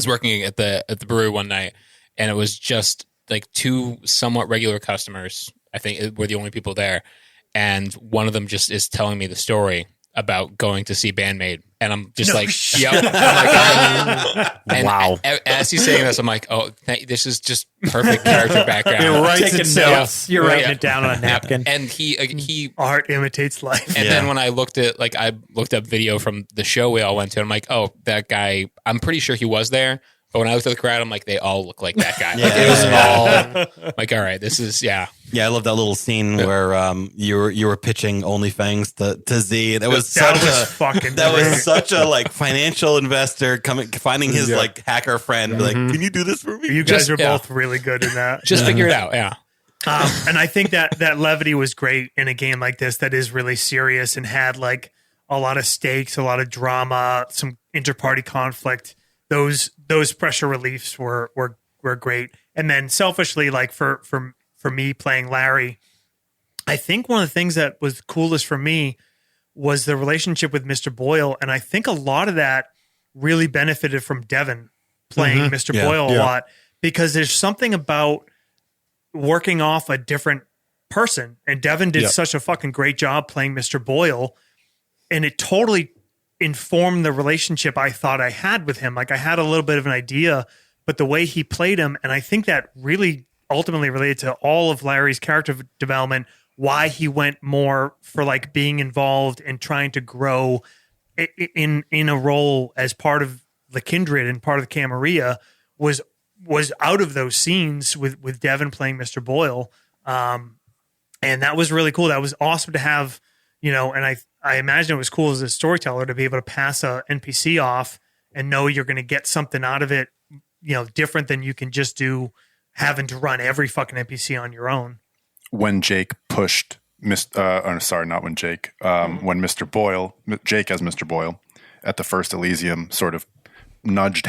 working at the brewery one night, and it was just like two somewhat regular customers I think we're the only people there. And one of them just is telling me the story about going to see Bandmate. And I'm just yep. I'm like, and wow. As he's saying this, I'm like, oh, this is just perfect character background. You're writing notes. You're writing it down on a napkin. And he art imitates life. And then when I looked at, I looked up video from the show we all went to, I'm like, oh, that guy, I'm pretty sure he was there. But when I looked at the crowd, I'm like, they all look like that guy. It was all like, all right, this is, Yeah, I love that little scene where you were pitching OnlyFans to Z. That was such a financial investor finding his hacker friend. Like, can you do this for me? You guys are both really good in that. Just figure it out. Yeah. And I think that levity was great in a game like this that is really serious and had a lot of stakes, a lot of drama, some inter-party conflict. Those pressure reliefs were great. And then selfishly, for me playing Larry, I think one of the things that was coolest for me was the relationship with Mr. Boyle. And I think a lot of that really benefited from Devin playing Mr. Boyle a lot, because there's something about working off a different person. And Devin did such a fucking great job playing Mr. Boyle. And it totally informed the relationship I thought I had with him. I had a little bit of an idea, but the way he played him, and I think that really ultimately related to all of Larry's character development, why he went more for being involved and trying to grow in a role as part of the Kindred and part of the Camarilla was out of those scenes with Devin playing Mr. Boyle. And that was really cool. That was awesome to have, and I imagine it was cool as a storyteller to be able to pass a NPC off and know you're going to get something out of it, different than you can just do having to run every fucking NPC on your own. When Jake pushed when Mr. Boyle, Jake as Mr. Boyle at the first Elysium sort of nudged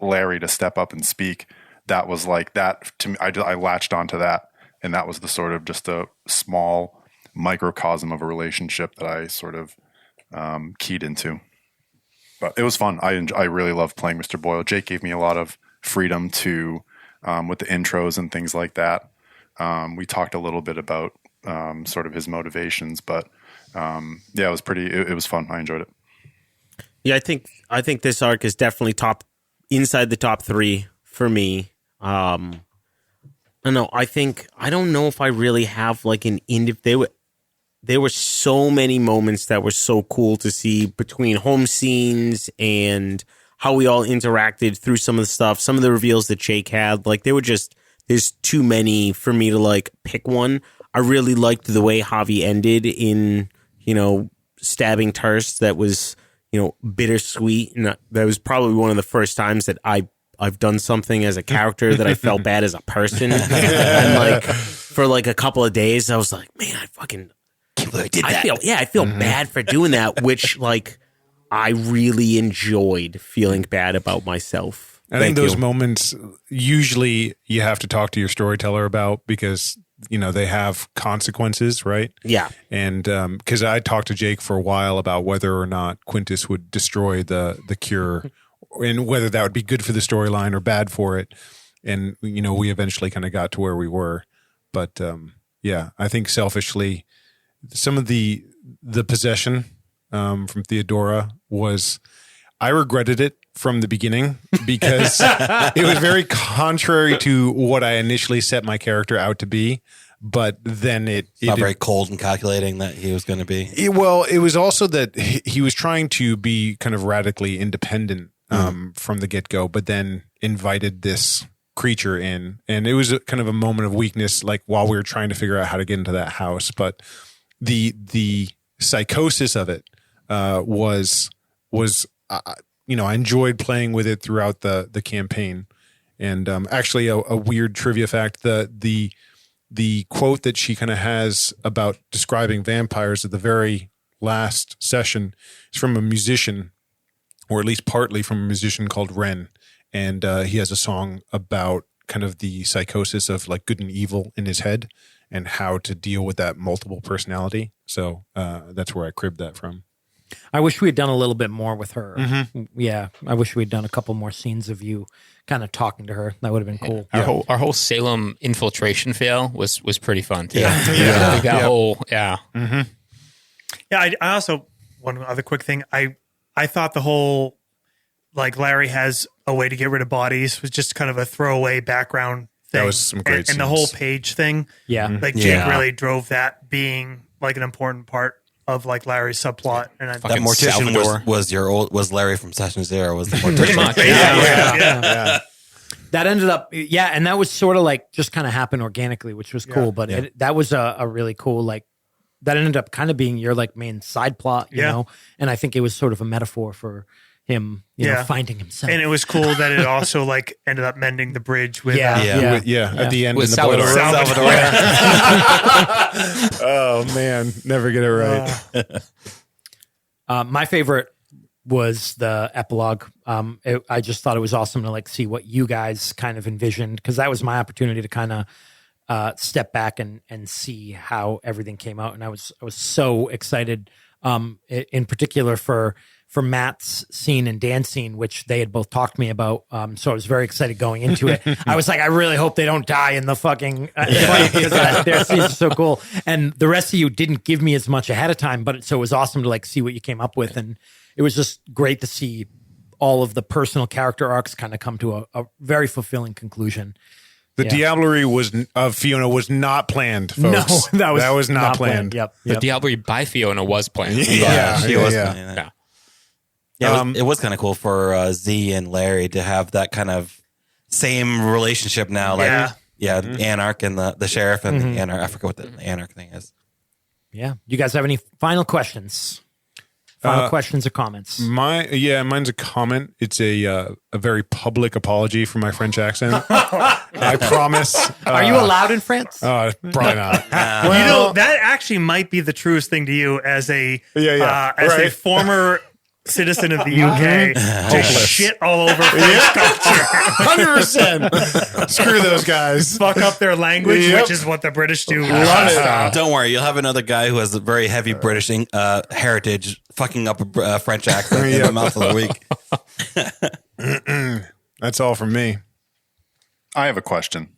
Larry to step up and speak. That was that to me. I latched onto that, and that was the sort of just a small microcosm of a relationship that I sort of keyed into. But it was fun. I really loved playing Mr. Boyle. Jake gave me a lot of freedom to with the intros and things like that. We talked a little bit about sort of his motivations, but it was it was fun. I enjoyed it. Yeah, I think this arc is definitely inside the top 3 for me. I don't know. I don't know if I really have there were so many moments that were so cool to see between home scenes and how we all interacted through some of the stuff, some of the reveals that Jake had. There's too many for me to pick one. I really liked the way Javi ended in, stabbing Terst. That was, bittersweet. And that was probably one of the first times that I've done something as a character that I felt bad as a person. And for a couple of days, I was like, man, I did that. I feel bad for doing that, which I really enjoyed feeling bad about myself. I think those moments usually you have to talk to your storyteller about, because they have consequences, right? Yeah. And because I talked to Jake for a while about whether or not Quintus would destroy the cure, and whether that would be good for the storyline or bad for it. And we eventually kind of got to where we were. But I think selfishly, some of the possession from Theodora I regretted it from the beginning, because it was very contrary to what I initially set my character out to be. But then it not very cold and calculating that he was going to be. It was also that he was trying to be kind of radically independent from the get-go, but then invited this creature in, and it was kind of a moment of weakness, while we were trying to figure out how to get into that house. But the psychosis of it was I enjoyed playing with it throughout the campaign. And actually, a weird trivia fact: the quote that she kind of has about describing vampires at the very last session is from a musician, or at least partly from a musician called Ren, and he has a song about kind of the psychosis of good and evil in his head, and how to deal with that multiple personality. So that's where I cribbed that from. I wish we had done a little bit more with her. Yeah, I wish we had done a couple more scenes of you kind of talking to her. That would have been cool. Our whole Salem infiltration fail was pretty fun too. Yeah. Like that whole Yeah, I also, one other quick thing. I thought the whole, like, Larry has a way to get rid of bodies was just kind of a throwaway background thing. That was some great and the whole scenes. page thing. Yeah. Like, Jake really drove that being like an important part of like Larry's subplot. And I That Fucking mortician Salvador. was Larry from Session Zero. Was the mortician? pretty much. yeah. That ended up, and that was sort of like just kind of happened organically, which was cool. But that was a really cool, like, that ended up kind of being your like main side plot, you know? And I think it was sort of a metaphor for him, you know, finding himself. And it was cool that it also like ended up mending the bridge with At the end With in the Salvador. boat. Salvador. Oh man, never get it right. My favorite was the epilogue. I just thought it was awesome to like see what you guys kind of envisioned, because that was my opportunity to kind of step back and see how everything came out. And I was so excited, in particular for Matt's scene and Dan's scene, which they had both talked to me about. So I was very excited going into it. I was like, I really hope they don't die in the fucking fight, because their scenes are so cool. And the rest of you didn't give me as much ahead of time, but so it was awesome to like see what you came up with. And it was just great to see all of the personal character arcs kind of come to a very fulfilling conclusion. The Diablerie of Fiona was not planned, folks. No, that was not planned. Yep. The Diablerie by Fiona was planned. She was planning that. Yeah. It was kind of cool for Z and Larry to have that kind of same relationship now. Like, the Anarch and the sheriff and the Anarch. I forget what the Anarch thing is. Yeah. You guys have any final questions? Final questions or comments? Mine's a comment. It's a very public apology for my French accent. I promise. Are you allowed in France? Probably not. You know, that actually might be the truest thing to you as a a former citizen of the UK to shit all over French culture. 100%. Screw those guys. Fuck up their language, which is what the British do. Don't worry, you'll have another guy who has a very heavy British heritage fucking up a French accent in the mouth of the week. That's all from me. I have a question.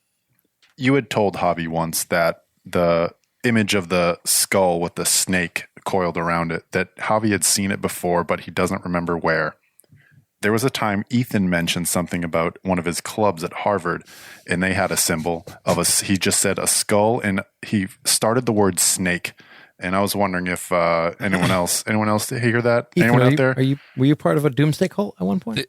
You had told Javi once that the image of the skull with the snake coiled around it, that Javi had seen it before, but he doesn't remember where. There was a time Ethan mentioned something about one of his clubs at Harvard, and they had a symbol of he just said a skull, and he started the word snake. And I was wondering if anyone else hear that? Ethan, anyone out there? Were you part of a doomsday cult at one point?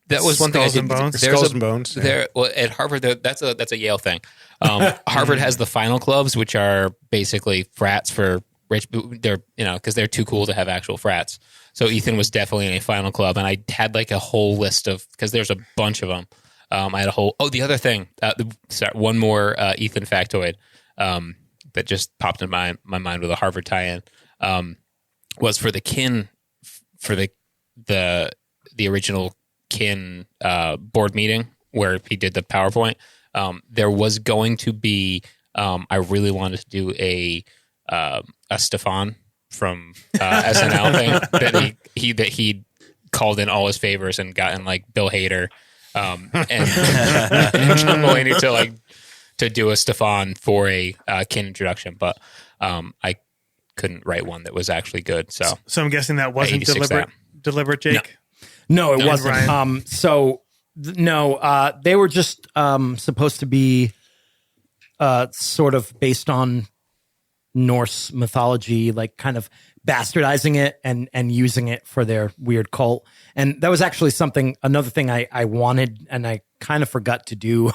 That was one thing I did. Skulls and Bones. Well, at Harvard, that's a Yale thing. Harvard has the final clubs, which are basically frats for rich. They're because they're too cool to have actual frats. So Ethan was definitely in a final club, and I had like a whole list of, because there's a bunch of them. I had a whole. Oh, the other thing. Sorry, one more Ethan factoid that just popped in my mind with a Harvard tie-in was for the kin for the original kin board meeting where he did the PowerPoint. There was going to be I really wanted to do a Stefan from SNL thing that he called in all his favors and gotten like Bill Hader and John Mulaney to do a Stefan for a kin introduction, but I couldn't write one that was actually good. So I'm guessing that wasn't deliberate, Jake. No, it wasn't. They were just supposed to be sort of based on Norse mythology, like kind of bastardizing it and using it for their weird cult. And that was actually another thing I wanted, and I kind of forgot to do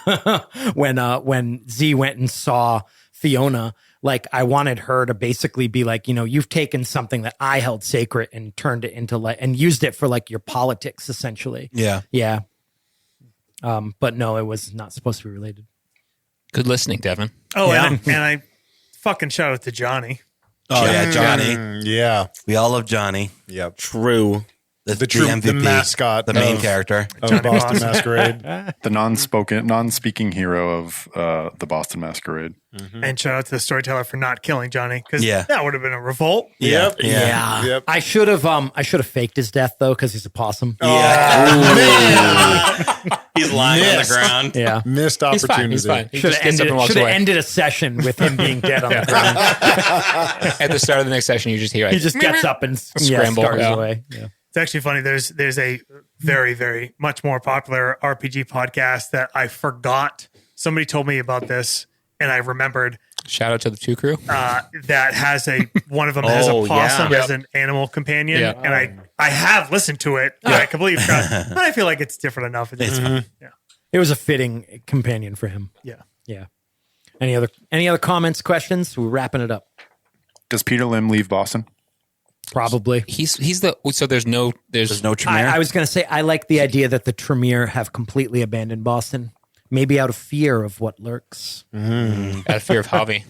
when Z went and saw Fiona. Like, I wanted her to basically be like, you've taken something that I held sacred and turned it into and used it for like your politics, essentially. Yeah. Yeah. But no, it was not supposed to be related. Good listening, Devin. Oh, yeah. and I fucking shout out to Johnny. Oh, yeah, Johnny. Yeah. We all love Johnny. Yep. True. the MVP, the mascot, the main character of Boston Masquerade, the non-speaking hero of the Boston Masquerade. Mm-hmm. And shout out to the storyteller for not killing Johnny, because Yeah. that would have been a revolt. Yep. Yeah. Yep. I should have faked his death though, because he's a possum. He's lying on the ground. Yeah. Missed He's fine. opportunity. He's fine. He Should just have gets up and walks away. ended a session with him being dead on the ground. At the start of the next session, you just hear He just gets up and Scramble, scurries yeah. away. Yeah. It's actually funny. There's a very, very much more popular RPG podcast that I forgot. Somebody told me about this, and I remembered. Shout out to the two crew. That has one of them has a possum as an animal companion, Yeah. and I have listened to it. I completely forgot, but I feel like it's different enough. It's fun. Yeah, It was a fitting companion for him. yeah. Yeah. Any other comments, questions? We're wrapping it up. Does Peter Lim leave Boston? Probably. He's the so there's no Tremere. I was going to say, I like the idea that the Tremere have completely abandoned Boston, maybe out of fear of what lurks. out of fear of Javi.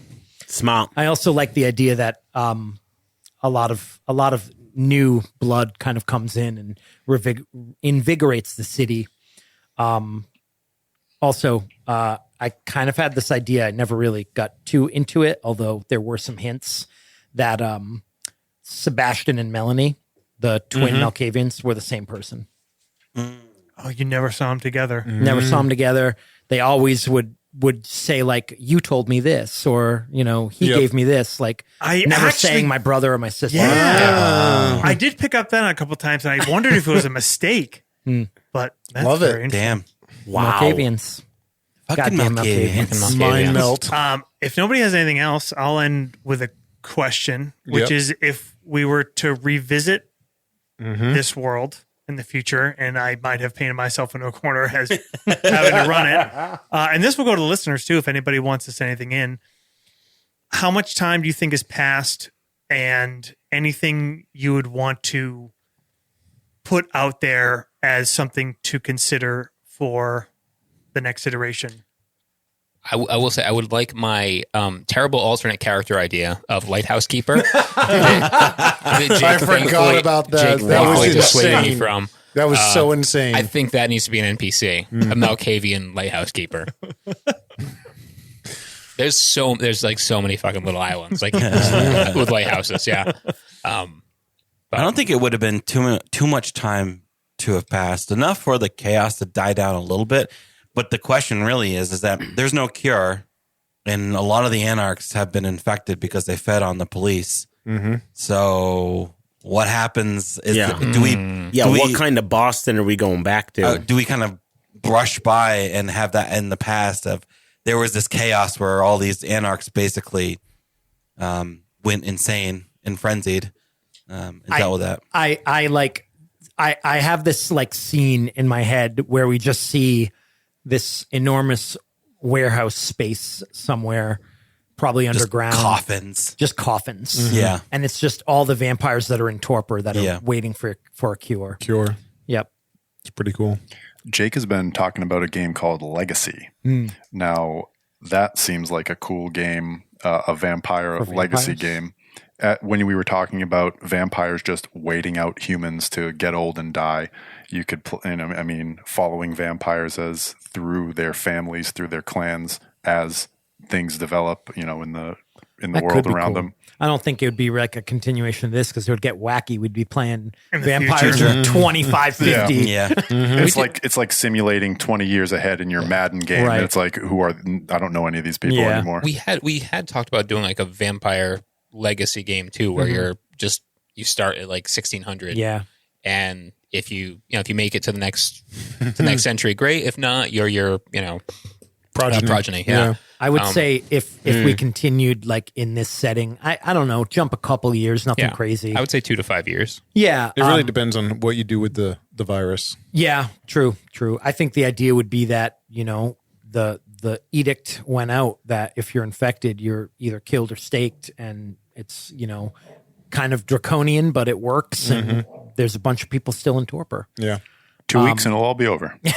Smart. I also like the idea that a lot of new blood kind of comes in and invigorates the city. Also, I kind of had this idea. I never really got too into it, although there were some hints that Sebastian and Melanie, the twin Malkavians, were the same person. Oh, you never saw them together. Never saw them together. They always would say, like, you told me this, or, you know, he gave me this. Like, I never actually- saying my brother or my sister. Yeah, I did pick up that a couple times, and I wondered if it was a mistake. But that's Love it. very interesting. Damn. Malkavians. Fucking Goddamn Malkavians. Malkavians. Mind melt. If nobody has anything else, I'll end with a question, which Yep. is if we were to revisit this world in the future, and I might have painted myself into a corner as having to run it. And this will go to the listeners too, if anybody wants to say anything in. How much time do you think has passed, and anything you would want to put out there as something to consider for the next iteration? I will say I would like my terrible alternate character idea of Lighthouse Keeper. I forgot about that. Jake That was thankfully dissuaded me insane. from. That was so insane. I think that needs to be an NPC, a Malkavian Lighthouse Keeper. There's like so many fucking little islands like with lighthouses. Yeah. I don't think it would have been too much time to have passed. Enough for the chaos to die down a little bit. But the question really is that there's no cure, and a lot of the anarchs have been infected because they fed on the police. So what happens is, What kind of Boston are we going back to? do we kind of brush by and have that in the past of there was this chaos where all these anarchs basically went insane and frenzied and dealt with that. I have this like scene in my head where we just see this enormous warehouse space somewhere, probably underground. Just coffins. Coffins. Yeah. And it's just all the vampires that are in torpor that are waiting for a cure. Cure. Yep. It's pretty cool. Jake has been talking about a game called Legacy. Now, that seems like a cool game, a vampire legacy game. When we were talking about vampires just waiting out humans to get old and die, you could, following vampires as through their families, through their clans, as things develop, in the That world could be around cool. them. I don't think it would be like a continuation of this because it would get wacky. We'd be playing In the vampires future. in 25, 50. Yeah. It's like simulating 20 years ahead in your Madden game. Right. And it's like, I don't know any of these people Yeah. anymore. We had talked about doing like a vampire legacy game too, where you start at like 1600. Yeah. And if you make it to the next century, great. If not, you're progeny. Yeah. I would say if we continued like in this setting, I don't know, jump a couple years, nothing crazy. I would say 2 to 5 years. Yeah. It really depends on what you do with the virus. Yeah, true. I think the idea would be that, the edict went out that if you're infected, you're either killed or staked, and it's, kind of draconian, but it works, and there's a bunch of people still in torpor. Yeah. 2 weeks and it'll all be over. But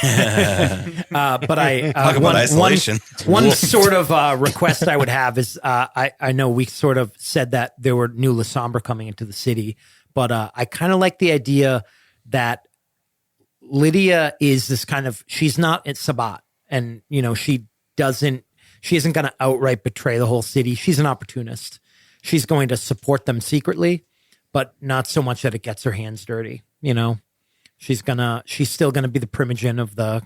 I Talk about isolation. One sort of request I would have is I know we sort of said that there were new La Sombra coming into the city, but I kind of like the idea that Lydia is this kind of, she's not at Sabat, and she isn't going to outright betray the whole city. She's an opportunist. She's going to support them secretly, but not so much that it gets her hands dirty. She's still gonna be the primogen of the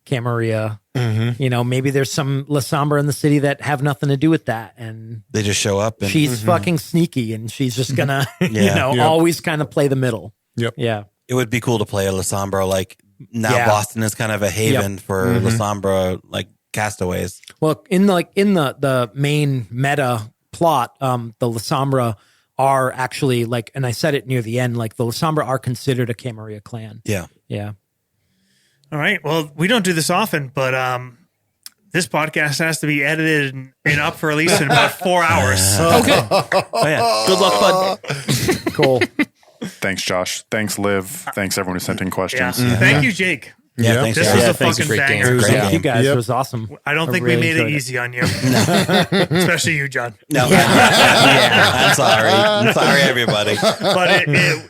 Camarilla. Mm-hmm. Maybe there's some La Sombra in the city that have nothing to do with that, and they just show up. And, she's fucking sneaky, and she's just gonna, Yep. always kind of play the middle. Yep. Yeah. It would be cool to play a La Sombra. Like now, Boston is kind of a haven for La Sombra, like castaways. Well, in the main meta plot, the La Sombra are actually like, and I said it near the end, like the La Sombra are considered a Camarilla clan. Yeah. Yeah. All right. Well, we don't do this often, but this podcast has to be edited and up for release in about 4 hours. Okay. Oh, yeah. Good luck, bud. Cool. Thanks, Josh. Thanks, Liv. Thanks, everyone who sent in Yeah. questions. Thank you, Jake. Yeah. Thanks, This guys. was a thanks, fucking great game. banger. Great Thank you game. guys. Yep. It was awesome. I don't think really we made it enjoyed easy on you. Especially you, John. No. Yeah. I'm sorry, everybody. But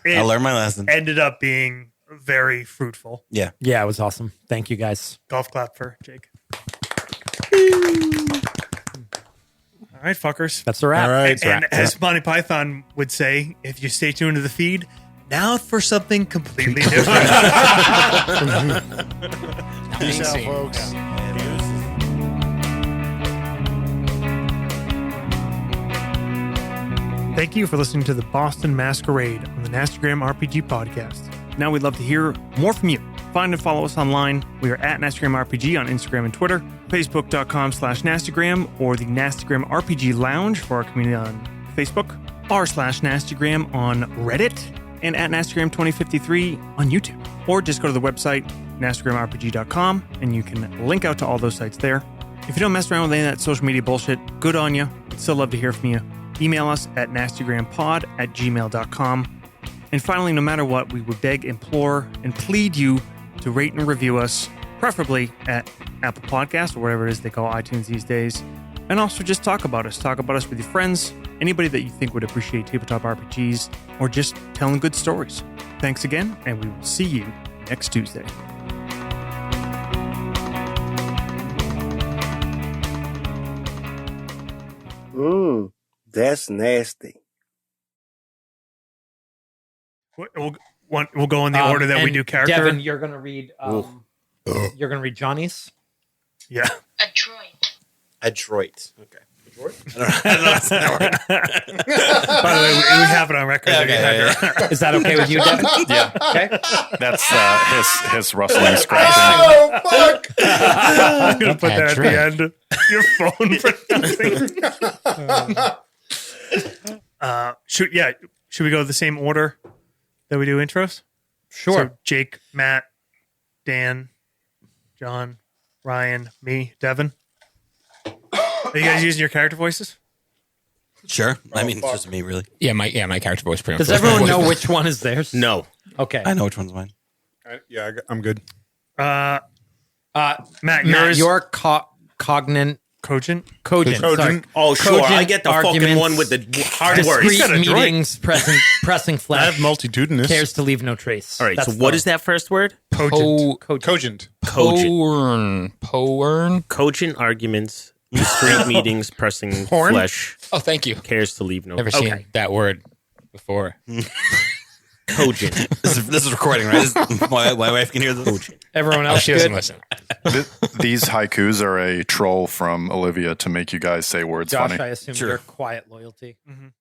I learned my it lesson. ended up being very fruitful. Yeah. Yeah, it was awesome. Thank you guys. Golf clap for Jake. All right, fuckers. That's a wrap. All right. And as Monty Python would say, if you stay tuned to the feed, now for something completely different. Peace out, Scene. folks. Thank you for listening to the Boston Masquerade on the Nastygram RPG podcast. Now we'd love to hear more from you. Find and follow us online. We are at Nastygram RPG on Instagram and Twitter, Facebook.com/Nastygram, or the Nastygram RPG Lounge for our community on Facebook, r/Nastygram on Reddit, and at Nastygram 2053 on YouTube. Or just go to the website, NastygramRPG.com, and you can link out to all those sites there. If you don't mess around with any of that social media bullshit, good on you. We'd still love to hear from you. Email us at nastygrampod@gmail.com. And finally, no matter what, we would beg, implore, and plead you to rate and review us, preferably at Apple Podcasts or whatever it is they call iTunes these days. And also just talk about us. Talk about us with your friends, anybody that you think would appreciate tabletop RPGs, or just telling good stories. Thanks again, and we will see you next Tuesday. That's nasty. We'll go in the order that we and do character. Devin, you're gonna read. You're gonna read Johnny's. Yeah. Adroit. Okay. By the way, we have it on record. that Is that okay with you, Devin? Yeah. Okay. That's his rustling, scratching. Oh, fuck. I'm going to put that at the end. Your phone for Should we go the same order that we do intros? Sure. So Jake, Matt, Dan, John, Ryan, me, Devin. Are you guys using your character voices? Sure. I mean, it's just me, really. Yeah, my character voice pretty much. Does everyone know which one is theirs? No. Okay. I know which one's mine. Yeah, I'm good. Matt, Matt, yours. your cogent. Cogent. Sorry. Oh, sure. Cogent I get the fucking arguments, one with the hard words. Discrete meetings, pressing I flesh. have multitudinous. Cares to leave no trace. All right. That's So what the- is that first word? Cogent. Cogent. Cogent. Powern. Cogent arguments, discrete meetings, pressing Porn? flesh, Oh, thank you. cares to leave no. Never seen that word before. Cogent. This is recording, right? My wife can hear this. Cogent. Everyone Oh, else she good? doesn't listen. These haikus are a troll from Olivia to make you guys say words Josh, funny. I assume Sure. your quiet loyalty. Mhm.